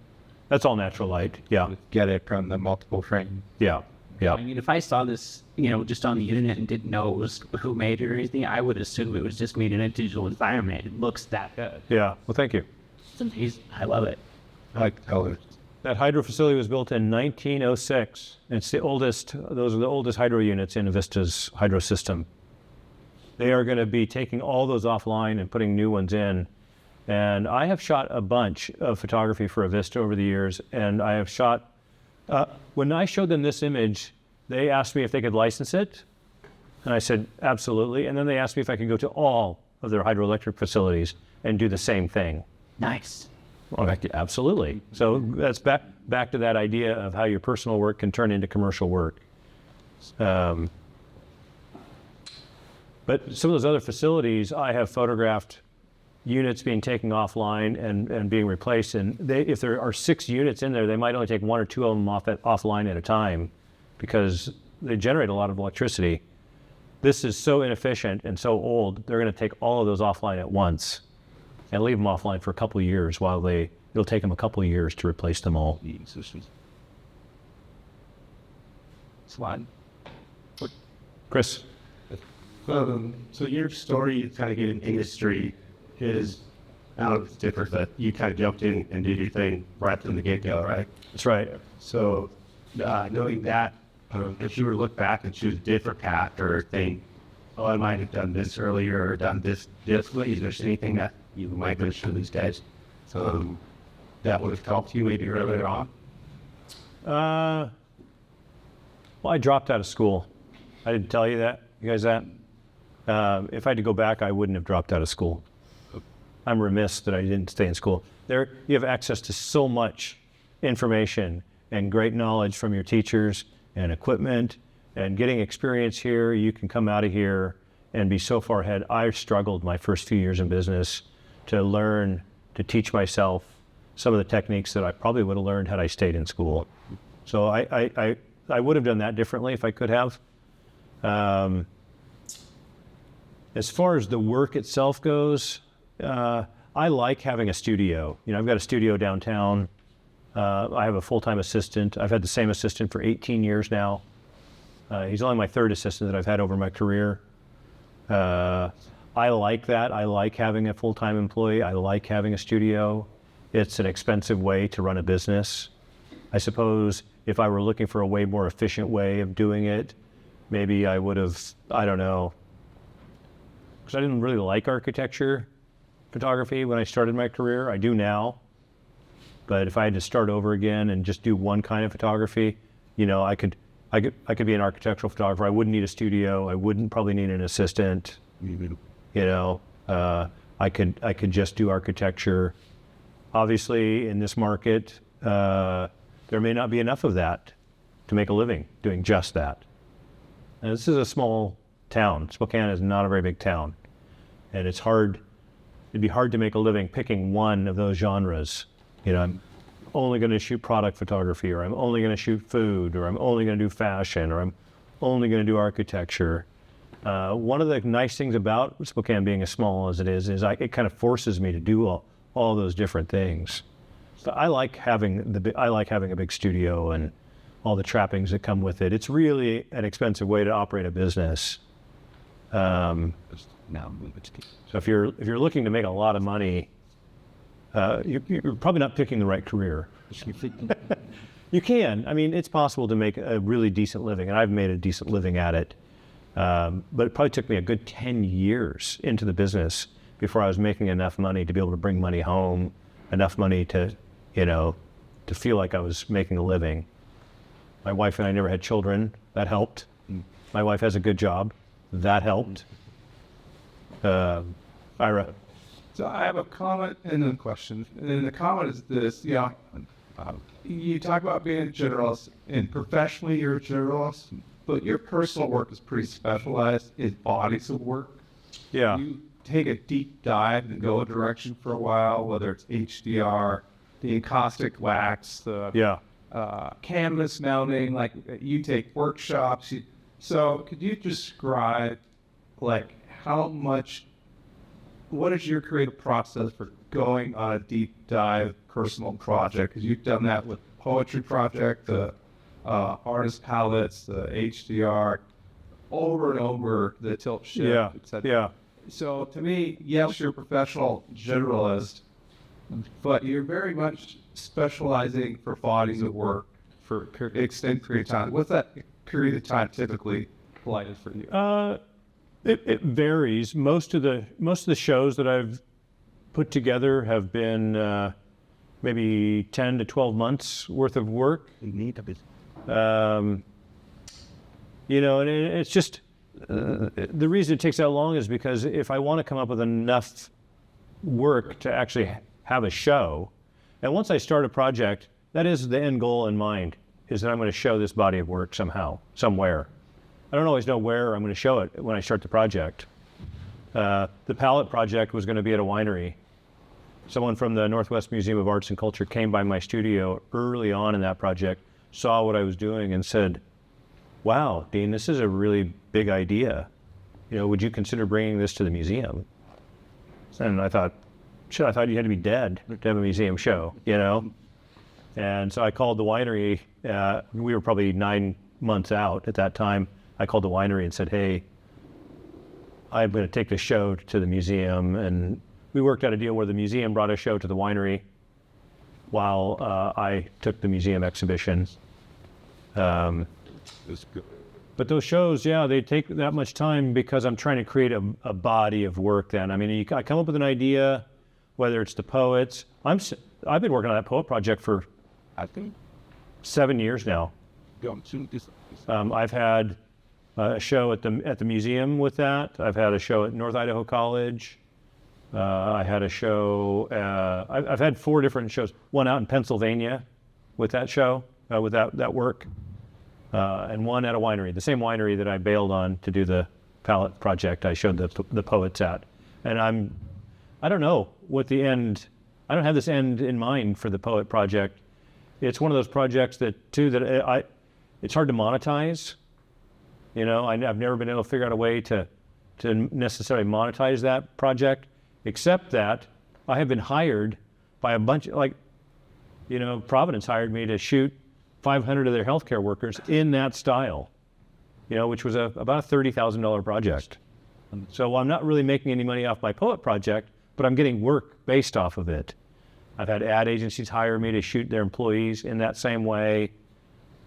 That's all natural light, yeah. Get it from the multiple frames. Yeah, yeah. I mean, if I saw this, you know, just on the internet and didn't know it was who made it or anything, I would assume it was just made in a digital environment. It looks that good. Yeah, well, thank you. It's amazing. I love it. I like the colors. That hydro facility was built in 1906. It's the oldest, those are the oldest hydro units in Avista's hydro system. They are going to be taking all those offline and putting new ones in. And I have shot a bunch of photography for Avista over the years, and I have shot, when I showed them this image, they asked me if they could license it, and I said, absolutely. And then they asked me if I could go to all of their hydroelectric facilities and do the same thing. Nice. Well, absolutely. So that's back to that idea of how your personal work can turn into commercial work. But some of those other facilities, I have photographed units being taken offline and being replaced. And if there are 6 units in there, they might only take 1 or 2 of them offline at a time because they generate a lot of electricity. This is so inefficient and so old, they're going to take all of those offline at once and leave them offline for a couple of years while it'll take them a couple of years to replace them all. Slide. Chris? So your story, kind of getting industry, is different, that you kind of jumped in and did your thing right from the get-go, right? That's right. So knowing that, if you were to look back and choose a different path or think, oh, I might have done this earlier or done this differently, is there anything that you might have shown these guys that would have helped you maybe earlier on? Well, I dropped out of school. I didn't tell you guys that. If I had to go back, I wouldn't have dropped out of school. I'm remiss that I didn't stay in school. There, you have access to so much information and great knowledge from your teachers and equipment and getting experience here. You can come out of here and be so far ahead. I struggled my first few years in business to learn, to teach myself some of the techniques that I probably would have learned had I stayed in school. So I would have done that differently if I could have. As far as the work itself goes, I like having a studio. You know, I've got a studio downtown. I have a full-time assistant. I've had the same assistant for 18 years now. He's only my 3rd assistant that I've had over my career. I like that. I like having a full-time employee. I like having a studio. It's an expensive way to run a business. I suppose if I were looking for a way more efficient way of doing it, maybe I would have, I don't know, because I didn't really like architecture photography when I started my career. I do now. But if I had to start over again and just do one kind of photography, you know, I could be an architectural photographer. I wouldn't need a studio. I wouldn't probably need an assistant. You know, I could just do architecture. Obviously, in this market, there may not be enough of that to make a living doing just that. And this is a small town. Spokane is not a very big town, and it's hard. It'd be hard to make a living picking one of those genres. You know, I'm only going to shoot product photography, or I'm only going to shoot food, or I'm only going to do fashion, or I'm only going to do architecture. One of the nice things about Spokane being as small as it is it kind of forces me to do all those different things. So I like having a big studio and all the trappings that come with it. It's really an expensive way to operate a business. So if you're looking to make a lot of money, you're probably not picking the right career. You can. I mean, it's possible to make a really decent living, and I've made a decent living at it. But it probably took me a good 10 years into the business before I was making enough money to be able to bring money home, enough money to feel like I was making a living. My wife and I never had children. That helped. My wife has a good job. That helped. Ira. So I have a comment and a question. And the comment is this, you talk about being a generalist, and professionally you're a generalist, but your personal work is pretty specialized in bodies of work. Yeah. You take a deep dive and go a direction for a while, whether it's HDR, the encaustic wax, the canvas mounting, like you take workshops. So could you describe like what is your creative process for going on a deep dive personal project? Because you've done that with poetry project, the artist palettes, the HDR, over and over, the tilt shift, etc. Yeah. So to me, yes, you're a professional generalist, but you're very much specializing for bodies of work for extended period of time. What's that period of time typically like for you? It varies. Most of the shows that I've put together have been maybe 10 to 12 months worth of work. And it's just the reason it takes that long is because if I want to come up with enough work to actually have a show, and once I start a project, that is the end goal in mind, is that I'm going to show this body of work somehow, somewhere. I don't always know where I'm going to show it when I start the project. The palette project was going to be at a winery. Someone from the Northwest Museum of Arts and Culture came by my studio early on in that project, saw what I was doing and said, "Wow, Dean, this is a really big idea. Would you consider bringing this to the museum?" And I thought, shit, I thought you had to be dead to have a museum show, And so I called the winery. We were probably 9 months out at that time. I called the winery and said, "Hey, I'm going to take the show to the museum." And we worked out a deal where the museum brought a show to the winery while I took the museum exhibition. But those shows, they take that much time because I'm trying to create a body of work then. I mean, I come up with an idea, whether it's the poets. I've been working on that poet project for, I think, 7 years now. I've had a show at the museum with that. I've had a show at North Idaho College. I had a show. I've had 4 different shows. One out in Pennsylvania with that show, with that work, and one at a winery, the same winery that I bailed on to do the palette project. I showed the poets at, and I don't know what the end. I don't have this end in mind for the poet project. It's one of those projects that it's hard to monetize. I've never been able to figure out a way to necessarily monetize that project, except that I have been hired by a bunch Providence hired me to shoot 500 of their healthcare workers in that style, which was about a $30,000 project. So I'm not really making any money off my poet project, but I'm getting work based off of it. I've had ad agencies hire me to shoot their employees in that same way.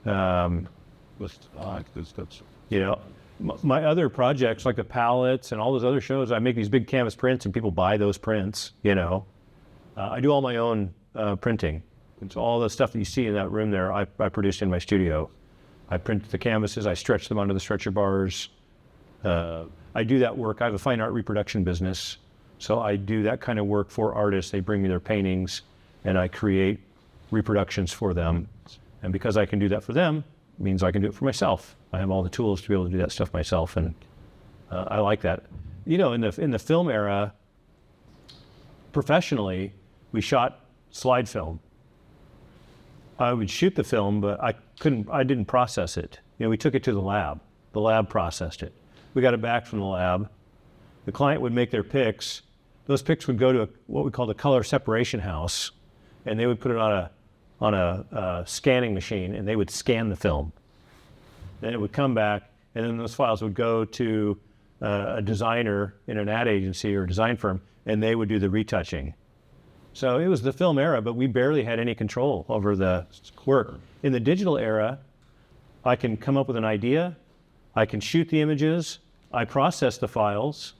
My other projects like the palettes and all those other shows, I make these big canvas prints and people buy those prints, I do all my own printing. And so all the stuff that you see in that room there, I produced in my studio. I print the canvases, I stretch them onto the stretcher bars. I do that work. I have a fine art reproduction business. So I do that kind of work for artists. They bring me their paintings and I create reproductions for them. And because I can do that for them, it means I can do it for myself. I have all the tools to be able to do that stuff myself. And I like that. In the film era, professionally, we shot slide film. I would shoot the film, but I didn't process it. We took it to the lab. The lab processed it. We got it back from the lab. The client would make their picks. Those picks would go to what we called a color separation house. and they would put it on a scanning machine, and they would scan the film. Then it would come back, and then those files would go to a designer in an ad agency or design firm, and they would do the retouching. So it was the film era, but we barely had any control over the work. In the digital era, I can come up with an idea, I can shoot the images, I process the files,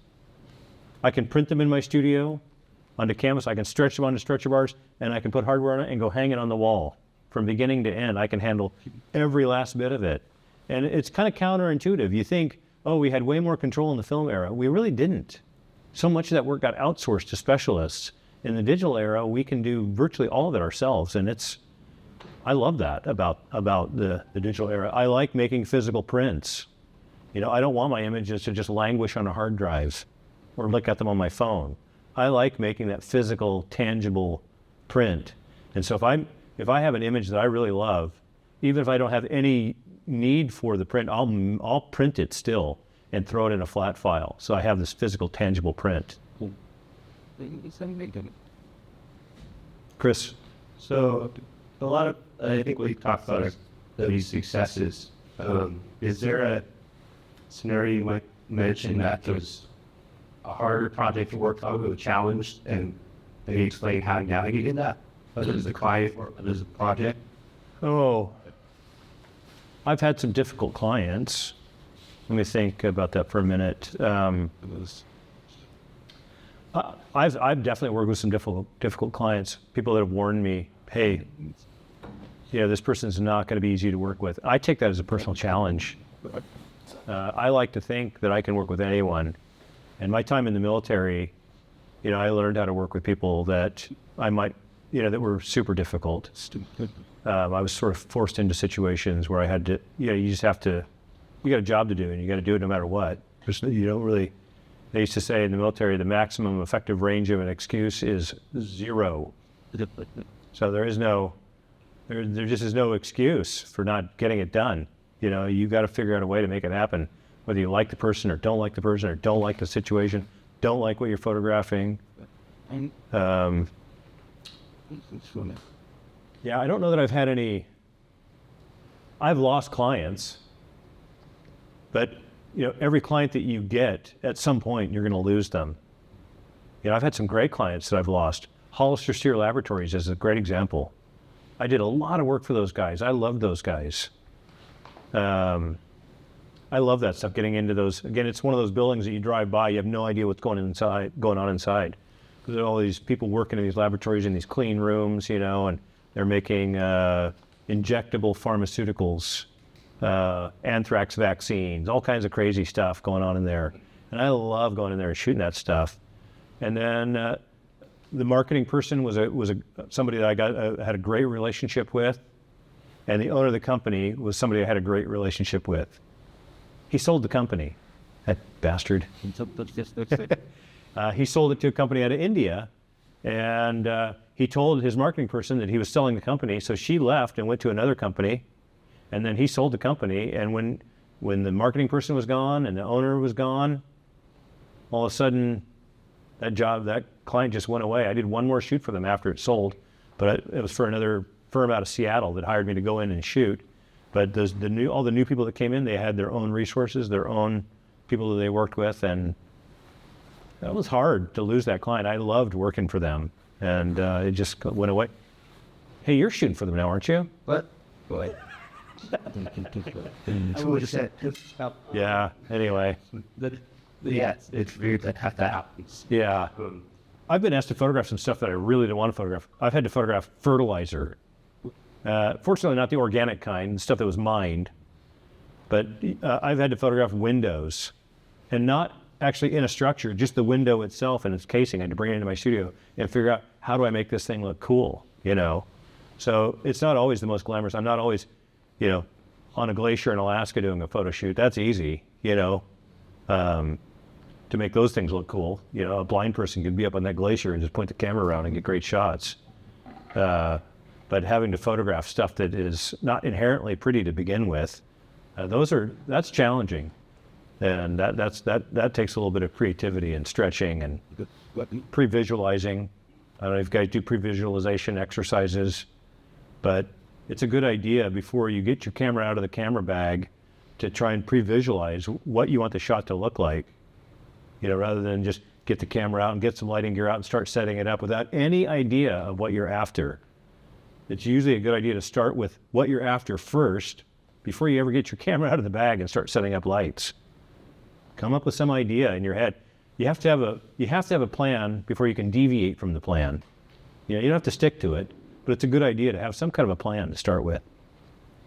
I can print them in my studio onto canvas, I can stretch them onto stretcher bars, and I can put hardware on it and go hang it on the wall. From beginning to end, I can handle every last bit of it. And it's kind of counterintuitive. You think, oh, we had way more control in the film era. We really didn't. So much of that work got outsourced to specialists. In the digital era, we can do virtually all of it ourselves, and I love that about the digital era. I like making physical prints. You know, I don't want my images to just languish on a hard drive or look at them on my phone. I like making that physical, tangible print. And so if I have an image that I really love, even if I don't have any need for the print, I'll print it still and throw it in a flat file. So I have this physical, tangible print. Chris? So a lot of, I think we talked about these successes. Is there a scenario you might mention that there's a harder project to work on with a challenge, and maybe explain how you navigated that, whether it's a client or whether it's a project? Oh, I've had some difficult clients. Let me think about that for a minute. I've definitely worked with some difficult clients, people that have warned me, hey, yeah, this person's not going to be easy to work with. I take that as a personal challenge. I like to think that I can work with anyone. And my time in the military, you know, I learned how to work with people that that were super difficult. I was sort of forced into situations where I had to, you got a job to do, and you got to do it no matter what. You don't really, they used to say in the military, the maximum effective range of an excuse is 0. So there just is no excuse for not getting it done. You know, you got to figure out a way to make it happen, whether you like the person or don't like the person or don't like the situation, don't like what you're photographing. Yeah, I don't know that I've had any. I've lost clients, but every client that you get, at some point, you're going to lose them. I've had some great clients that I've lost. Hollister Steer Laboratories is a great example. I did a lot of work for those guys. I loved those guys. I love that stuff, getting into those. Again, it's one of those buildings that you drive by, you have no idea what's going on inside. Because there are all these people working in these laboratories in these clean rooms, and they're making injectable pharmaceuticals, anthrax vaccines, all kinds of crazy stuff going on in there. And I love going in there and shooting that stuff. And then the marketing person was somebody that I had a great relationship with, and the owner of the company was somebody I had a great relationship with. He sold the company, that bastard. He sold it to a company out of India, and he told his marketing person that he was selling the company, so she left and went to another company, and then he sold the company, and when the marketing person was gone and the owner was gone, all of a sudden, that client just went away. I did one more shoot for them after it sold, but it was for another firm out of Seattle that hired me to go in and shoot. But all the new people that came in, they had their own resources, their own people that they worked with, and it was hard to lose that client. I loved working for them, and it just went away. Hey, you're shooting for them now, aren't you? What? Boy. I would have said. Yeah. Anyway. Yeah, it's weird that that happens. Yeah. I've been asked to photograph some stuff that I really didn't want to photograph. I've had to photograph fertilizer. Fortunately, not the organic kind, stuff that was mined. But I've had to photograph windows, and not actually in a structure, just the window itself and its casing. I had to bring it into my studio and figure out, how do I make this thing look cool, So it's not always the most glamorous. I'm not always, on a glacier in Alaska doing a photo shoot. That's easy, to make those things look cool. A blind person can be up on that glacier and just point the camera around and get great shots. But having to photograph stuff that is not inherently pretty to begin with, that's challenging. And that takes a little bit of creativity and stretching and pre-visualizing. I don't know if you guys do pre-visualization exercises, but it's a good idea before you get your camera out of the camera bag to try and pre-visualize what you want the shot to look like, rather than just get the camera out and get some lighting gear out and start setting it up without any idea of what you're after. It's usually a good idea to start with what you're after first before you ever get your camera out of the bag and start setting up lights. Come up with some idea in your head. You have to have a plan before you can deviate from the plan. You don't have to stick to it, but it's a good idea to have some kind of a plan to start with.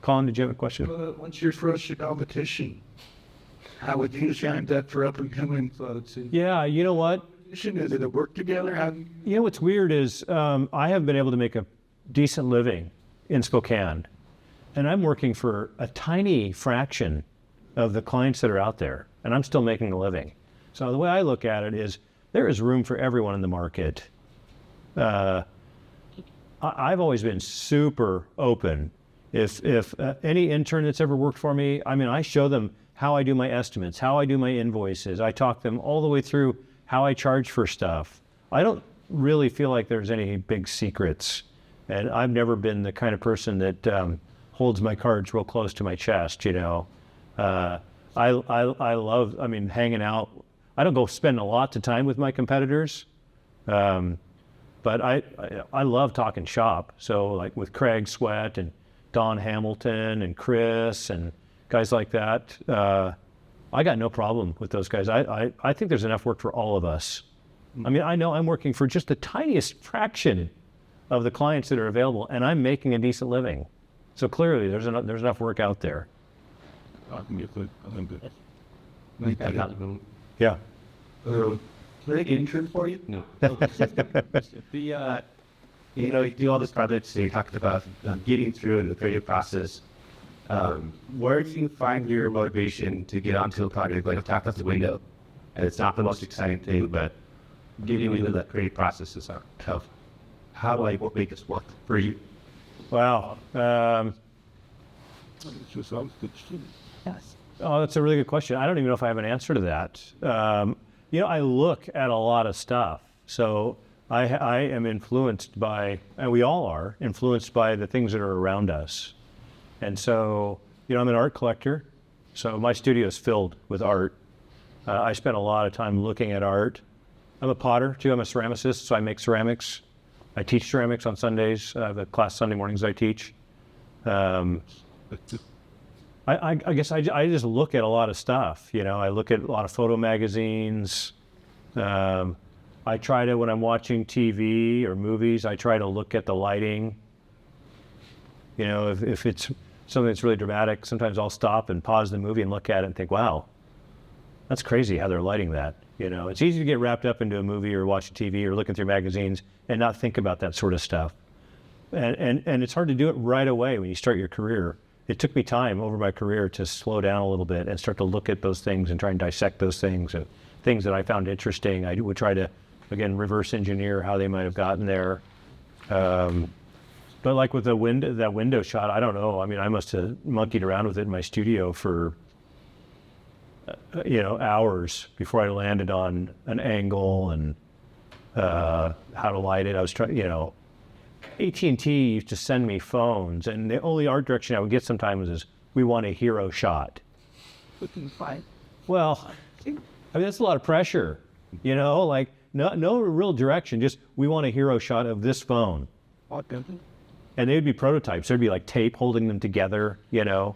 Colin, did you have a question? Once you're first to competition, how would you find that for up and coming folks? Yeah, you know what? Is it work together? How do you... What's weird is I have been able to make a decent living in Spokane, and I'm working for a tiny fraction of the clients that are out there, and I'm still making a living. So the way I look at it is there is room for everyone in the market. I've always been super open. If any intern that's ever worked for me, I show them how I do my estimates, how I do my invoices. I talk them all the way through how I charge for stuff. I don't really feel like there's any big secrets. And I've never been the kind of person that holds my cards real close to my chest, I love, hanging out. I don't go spend a lot of time with my competitors, but I love talking shop. So like with Craig Sweat and Don Hamilton and Chris and guys like that, I got no problem with those guys. I think there's enough work for all of us. I know I'm working for just the tiniest fraction of the clients that are available, and I'm making a decent living. So clearly there's enough work out there. Yeah. Can I get intern for you? No. You do all these projects, you talked about getting through the creative process. Where do you find your motivation to get onto a project like Talk Out the Window? And it's not the most exciting thing, but getting into that creative process is tough. How do what make this work for you? Wow. Oh, that's a really good question. I don't even know if I have an answer to that. I look at a lot of stuff. So I am influenced by, and we all are, influenced by the things that are around us. And so, I'm an art collector. So my studio is filled with art. I spend a lot of time looking at art. I'm a potter too. I'm a ceramicist, so I make ceramics. I teach ceramics on Sundays. I have a class Sunday mornings I teach. I guess I just look at a lot of stuff. I look at a lot of photo magazines. I try to, when I'm watching TV or movies, I try to look at the lighting. If it's something that's really dramatic, sometimes I'll stop and pause the movie and look at it and think, wow, that's crazy how they're lighting that. It's easy to get wrapped up into a movie or watching TV or looking through magazines and not think about that sort of stuff. And it's hard to do it right away when you start your career. It took me time over my career to slow down a little bit and start to look at those things and try and dissect those things and things that I found interesting. I would try to, again, reverse engineer how they might have gotten there. But like with that window shot, I don't know. I must have monkeyed around with it in my studio for hours before I landed on an angle and how to light it. I was trying, AT&T used to send me phones, and the only art direction I would get sometimes is, we want a hero shot. Well, that's a lot of pressure, like no real direction, just, we want a hero shot of this phone. And they would be prototypes. There'd be like tape holding them together, and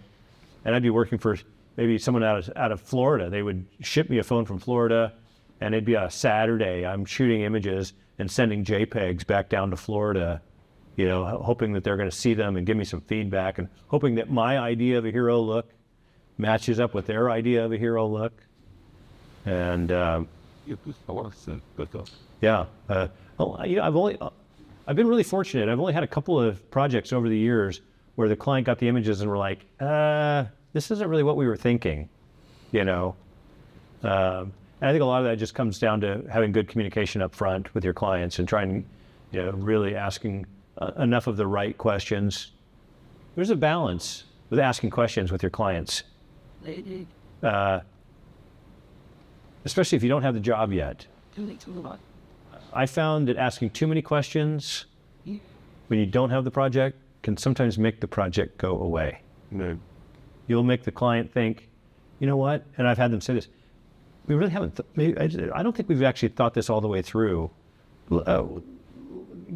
I'd be working for maybe someone out of Florida. They would ship me a phone from Florida, and it'd be a Saturday. I'm shooting images and sending JPEGs back down to Florida, hoping that they're going to see them and give me some feedback, and hoping that my idea of a hero look matches up with their idea of a hero look. And yeah, I've been really fortunate. I've only had a couple of projects over the years where the client got the images and were like, this isn't really what we were thinking, And I think a lot of that just comes down to having good communication up front with your clients and trying, really asking enough of the right questions. There's a balance with asking questions with your clients, especially if you don't have the job yet. I found that asking too many questions when you don't have the project can sometimes make the project go away. No. You'll make the client think, you know what? And I've had them say this, we really haven't, I don't think we've actually thought this all the way through.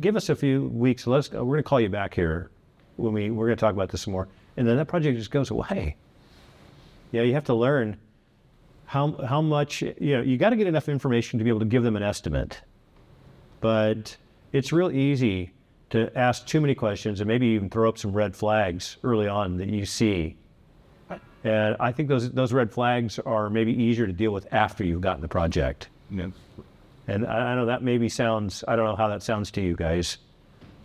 Give us a few weeks. We're going to call you back here when we're going to talk about this some more. And then that project just goes away. Yeah, you have to learn how much, you got to get enough information to be able to give them an estimate. But it's real easy to ask too many questions and maybe even throw up some red flags early on that you see. And I think those red flags are maybe easier to deal with after you've gotten the project. Yeah. And I know that maybe sounds, I don't know how that sounds to you guys,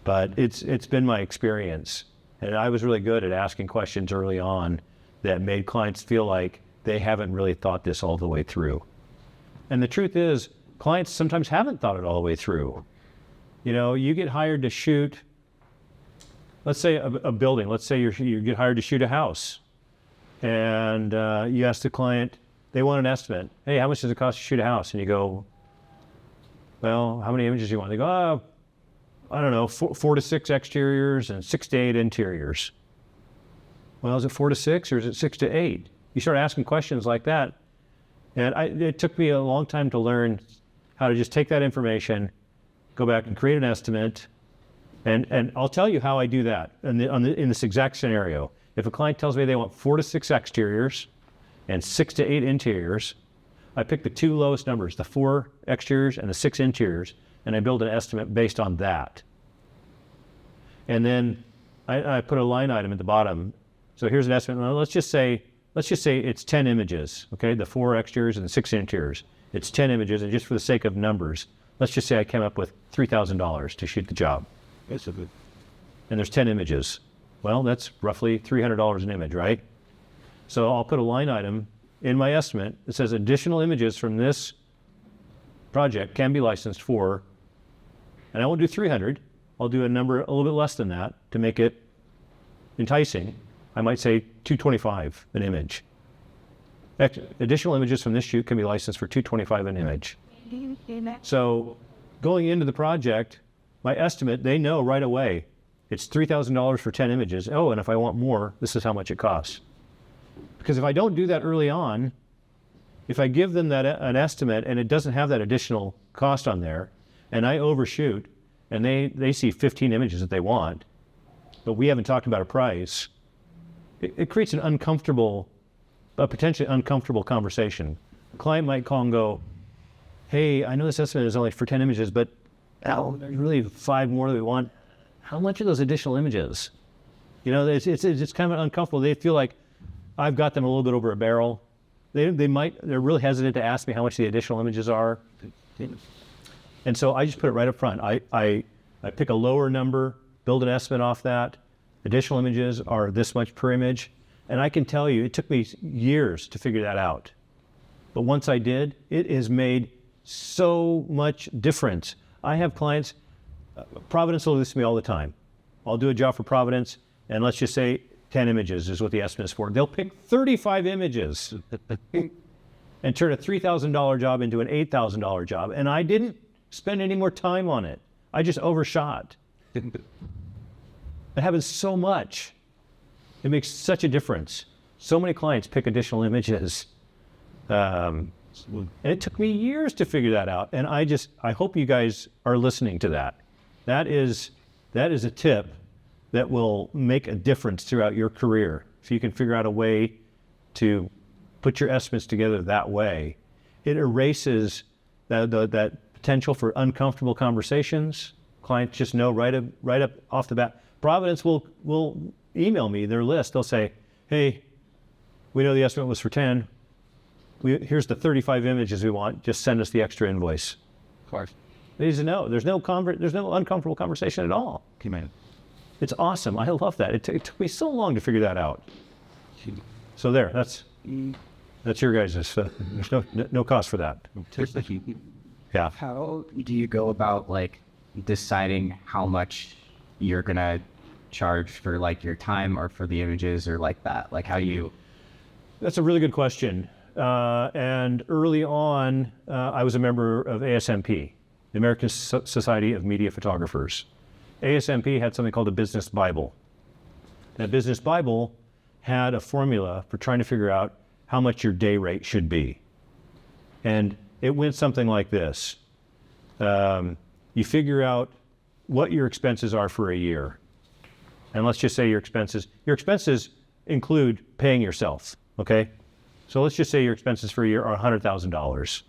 but it's been my experience. And I was really good at asking questions early on that made clients feel like they haven't really thought this all the way through. And the truth is, clients sometimes haven't thought it all the way through. You get hired to shoot, let's say a building, let's say you get hired to shoot a house. And you ask the client, they want an estimate. Hey, how much does it cost to shoot a house? And you go, well, how many images do you want? They go, I don't know, 4 to 6 exteriors and 6 to 8 interiors. Well, is it 4 to 6 or is it 6 to 8? You start asking questions like that. And it took me a long time to learn how to just take that information, go back and create an estimate. And I'll tell you how I do that in this exact scenario. If a client tells me they want 4 to 6 exteriors and 6 to 8 interiors, I pick the 2 lowest numbers, the 4 exteriors and the 6 interiors, and I build an estimate based on that. And then I put a line item at the bottom. So here's an estimate. Now, let's just say it's 10 images, okay? The 4 exteriors and the 6 interiors. It's 10 images, and just for the sake of numbers, let's just say I came up with $3,000 to shoot the job. That's a good. And there's 10 images. Well, that's roughly $300 an image, right? So I'll put a line item in my estimate that says additional images from this project can be licensed for, and I won't do 300. I'll do a number a little bit less than that to make it enticing. I might say 225 an image. Additional images from this shoot can be licensed for $225 an image. So going into the project, my estimate, they know right away, it's $3,000 for 10 images. Oh, and if I want more, this is how much it costs. Because if I don't do that early on, if I give them an estimate and it doesn't have that additional cost on there, and I overshoot, and they see 15 images that they want, but we haven't talked about a price, it creates a potentially uncomfortable conversation. The client might call and go, hey, I know this estimate is only for 10 images, but there's really 5 more that we want. How much are those additional images? It's kind of uncomfortable. They feel like I've got them a little bit over a barrel. They're really hesitant to ask me how much the additional images are. And so I just put it right up front. I pick a lower number, build an estimate off that. Additional images are this much per image. And I can tell you, it took me years to figure that out. But once I did, it has made so much difference. I have clients, Providence will do this to me all the time. I'll do a job for Providence, and let's just say 10 images is what the estimate is for. They'll pick 35 images and turn a $3,000 job into an $8,000 job. And I didn't spend any more time on it. I just overshot. It happens so much. It makes such a difference. So many clients pick additional images. And it took me years to figure that out. And I hope you guys are listening to that. That is a tip that will make a difference throughout your career. If you can figure out a way to put your estimates together that way, it erases that potential for uncomfortable conversations. Clients just know right up off the bat. Providence will email me their list. They'll say, hey, we know the estimate was for 10. Here's the 35 images we want. Just send us the extra invoice. Of course. They just know. There's no uncomfortable conversation at all. It's awesome. I love that. It took me so long to figure that out. So there, that's your guys'. There's no cost for that. Yeah. How do you go about deciding how much you're gonna charge for your time or for the images or that? How you? That's a really good question. And early on, I was a member of ASMP. the American Society of Media Photographers. ASMP had something called a business Bible. That business Bible had a formula for trying to figure out how much your day rate should be. And it went something like this. You figure out what your expenses are for a year. And let's just say your expenses include paying yourself, okay? So let's just say your expenses for a year are $100,000.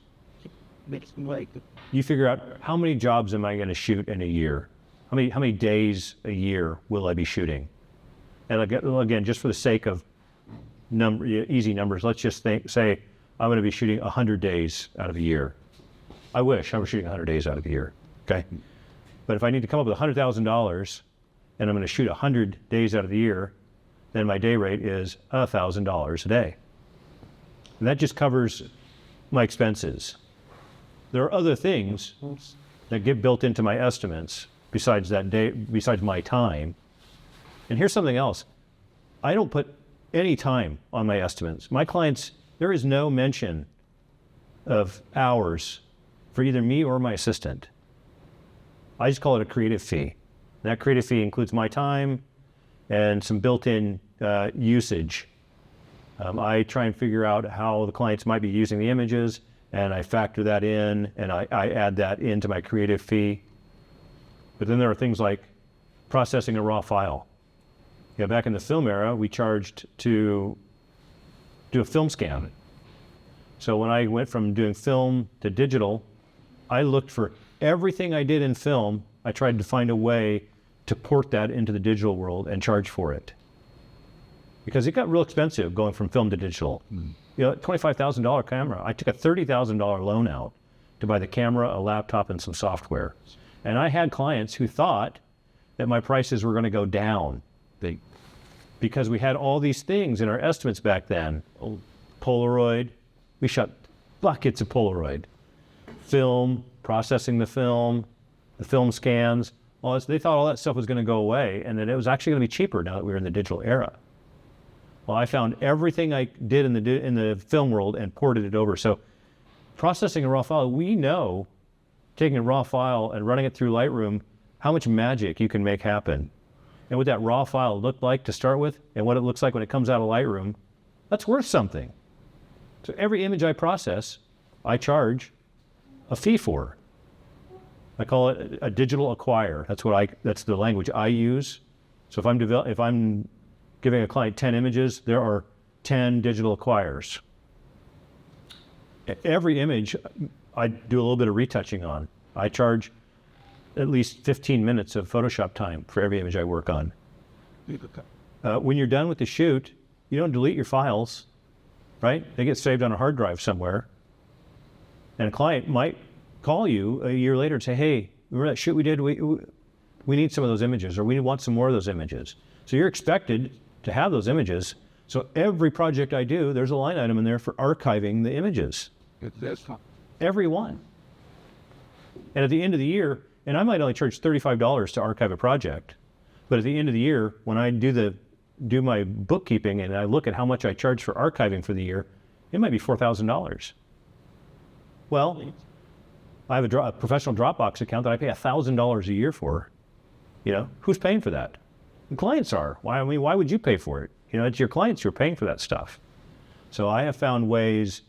You figure out how many jobs am I going to shoot in a year? How many days a year will I be shooting? And again, just for the sake of easy numbers, let's just say I'm going to be shooting 100 days out of a year. I wish I were shooting 100 days out of a year, okay? But if I need to come up with $100,000 and I'm going to shoot 100 days out of the year, then my day rate is $1,000 a day. And that just covers my expenses. There are other things that get built into my estimates besides my time. And here's something else. I don't put any time on my estimates. My clients, there is no mention of hours for either me or my assistant. I just call it a creative fee. That creative fee includes my time and some built-in usage. I try and figure out how the clients might be using the images, and I factor that in, and I add that into my creative fee. But then there are things like processing a raw file. Yeah, back in the film era, we charged to do a film scan. So when I went from doing film to digital, I looked for everything I did in film. I tried to find a way to port that into the digital world and charge for it. Because it got real expensive going from film to digital. You know, $25,000 camera. I took a $30,000 loan out to buy the camera, a laptop, and some software. And I had clients who thought that my prices were going to go down. Because we had all these things in our estimates back then. Polaroid, we shot buckets of Polaroid. Film, processing the film scans, all this. They thought all that stuff was going to go away and that it was actually going to be cheaper now that we were in the digital era. Well, I found everything I did in the film world and ported it over. So processing a raw file, we know, taking a raw file and running it through Lightroom, how much magic you can make happen. And what that raw file looked like to start with and what it looks like when it comes out of Lightroom, that's worth something. So every image I process, I charge a fee for. I call it a digital acquire. That's the language I use. So if I'm giving a client 10 images, there are 10 digital acquires. Every image I do a little bit of retouching on. I charge at least 15 minutes of Photoshop time for every image I work on. When you're done with the shoot, you don't delete your files, right? They get saved on a hard drive somewhere. And a client might call you a year later and say, hey, remember that shoot we did? We need some of those images, or we want some more of those images. So you're expected to have those images. So every project I do, there's a line item in there for archiving the images. Every one. And at the end of the year, and I might only charge $35 to archive a project, but at the end of the year, when I do my bookkeeping and I look at how much I charge for archiving for the year, it might be $4,000. Well, I have a professional Dropbox account that I pay $1,000 a year for. You know, who's paying for that? The clients are. Why would you pay for it? You know, it's your clients who are paying for that stuff. So I have found ways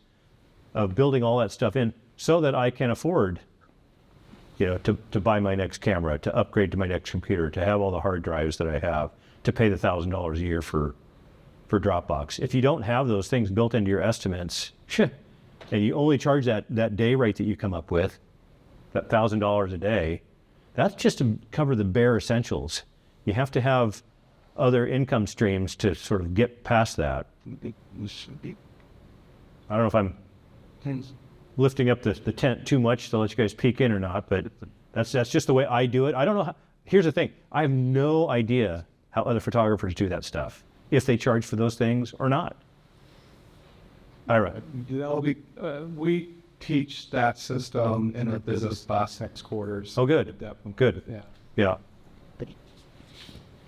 of building all that stuff in so that I can afford, you know, to buy my next camera, to upgrade to my next computer, to have all the hard drives that I have, to pay the $1,000 a year for Dropbox. If you don't have those things built into your estimates, and you only charge that day rate that you come up with, that $1,000 a day, that's just to cover the bare essentials. You have to have other income streams to sort of get past that. I don't know if I'm lifting up the tent too much to let you guys peek in or not, but that's just the way I do it. I don't know how, here's the thing. I have no idea how other photographers do that stuff, if they charge for those things or not. All right. We teach that system in our business class next quarter. Oh, good. Good. Yeah. Yeah.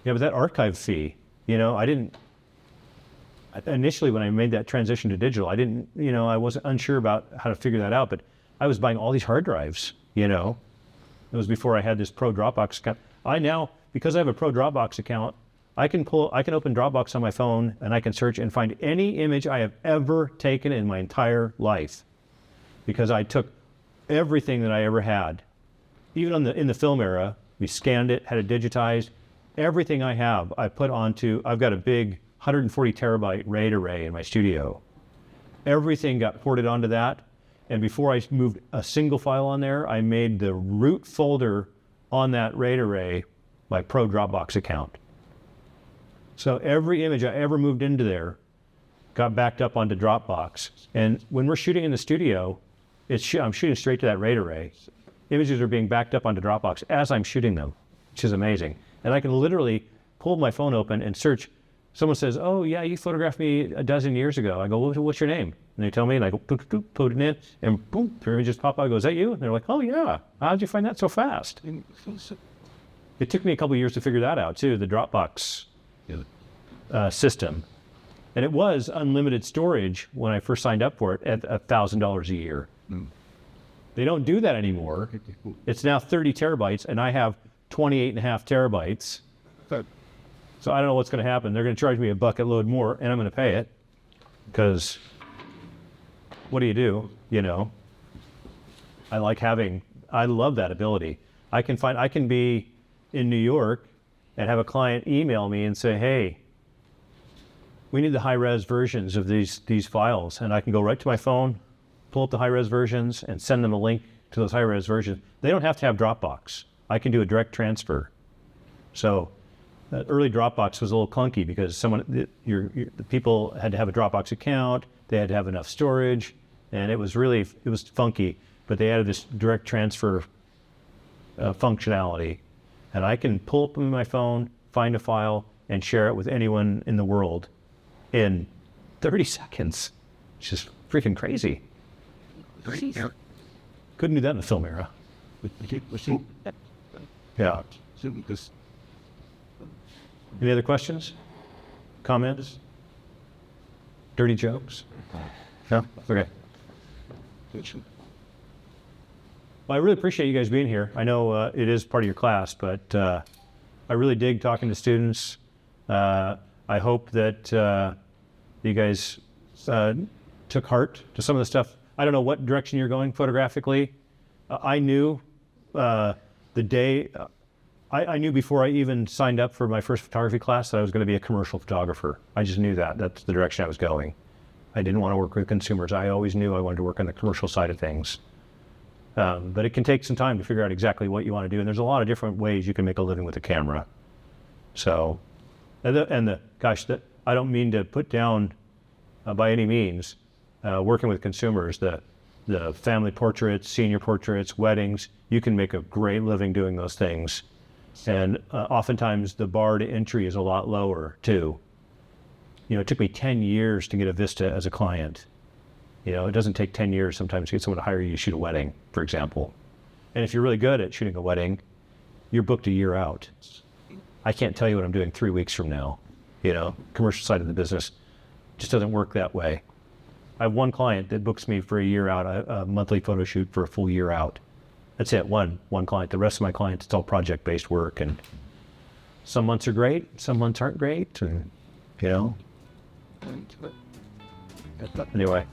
Yeah, but that archive fee, you know, initially when I made that transition to digital, I wasn't unsure about how to figure that out, but I was buying all these hard drives, you know, It was before I had this Pro Dropbox account. I now, because I have a Pro Dropbox account, I can open Dropbox on my phone and I can search and find any image I have ever taken in my entire life. Because I took everything that I ever had. Even in the film era, we scanned it, had it digitized. Everything I have, I've got a big 140 terabyte RAID array in my studio. Everything got ported onto that. And before I moved a single file on there, I made the root folder on that RAID array my Pro Dropbox account. So every image I ever moved into there got backed up onto Dropbox. And when we're shooting in the studio, I'm shooting straight to that RAID array. Images are being backed up onto Dropbox as I'm shooting them, which is amazing. And I can literally pull my phone open and search. Someone says, oh yeah, you photographed me a dozen years ago. I go, what's your name? And they tell me, and I go, put it in, and boom, their images pop out. I go, is that you? And they're like, oh yeah, how'd you find that so fast? It took me a couple of years to figure that out too, the Dropbox system. And it was unlimited storage when I first signed up for it at $1,000 a year. They don't do that anymore. It's now 30 terabytes, and I have 28 and a half terabytes. So I don't know what's going to happen. They're going to charge me a bucket load more, and I'm going to pay it. Because what do? You know, I love that ability. I can be in New York and have a client email me and say, hey, we need the high-res versions of these files. And I can go right to my phone, pull up the high-res versions, and send them a link to those high-res versions. They don't have to have Dropbox. I can do a direct transfer. So early Dropbox was a little clunky because the people had to have a Dropbox account, they had to have enough storage, and it was funky. But they added this direct transfer functionality. And I can pull up on my phone, find a file, and share it with anyone in the world in 30 seconds. It's just freaking crazy. Couldn't do that in the film era. Yeah. Any other questions? Comments? Dirty jokes? No? Okay. Well, I really appreciate you guys being here. I know it is part of your class, but I really dig talking to students. I hope that you guys took heart to some of the stuff. I don't know what direction you're going photographically. I knew the day, I knew before I even signed up for my first photography class that I was going to be a commercial photographer. I just knew that. That's the direction I was going. I didn't want to work with consumers. I always knew I wanted to work on the commercial side of things. But it can take some time to figure out exactly what you want to do. And there's a lot of different ways you can make a living with a camera. So, I don't mean to put down by any means working with consumers, the family portraits, senior portraits, weddings, you can make a great living doing those things. And oftentimes the bar to entry is a lot lower too. You know, it took me 10 years to get a Vista as a client. You know, it doesn't take 10 years sometimes to get someone to hire you to shoot a wedding, for example. And if you're really good at shooting a wedding, you're booked a year out. I can't tell you what I'm doing 3 weeks from now. You know, commercial side of the business just doesn't work that way. I have one client that books me for a year out, a monthly photo shoot for a full year out. That's it, one client. The rest of my clients, it's all project-based work, and some months are great, some months aren't great, and, you know. Anyway.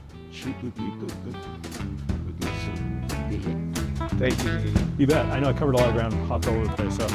Thank you. You bet. I know I covered a lot of ground, hopped all over the place, so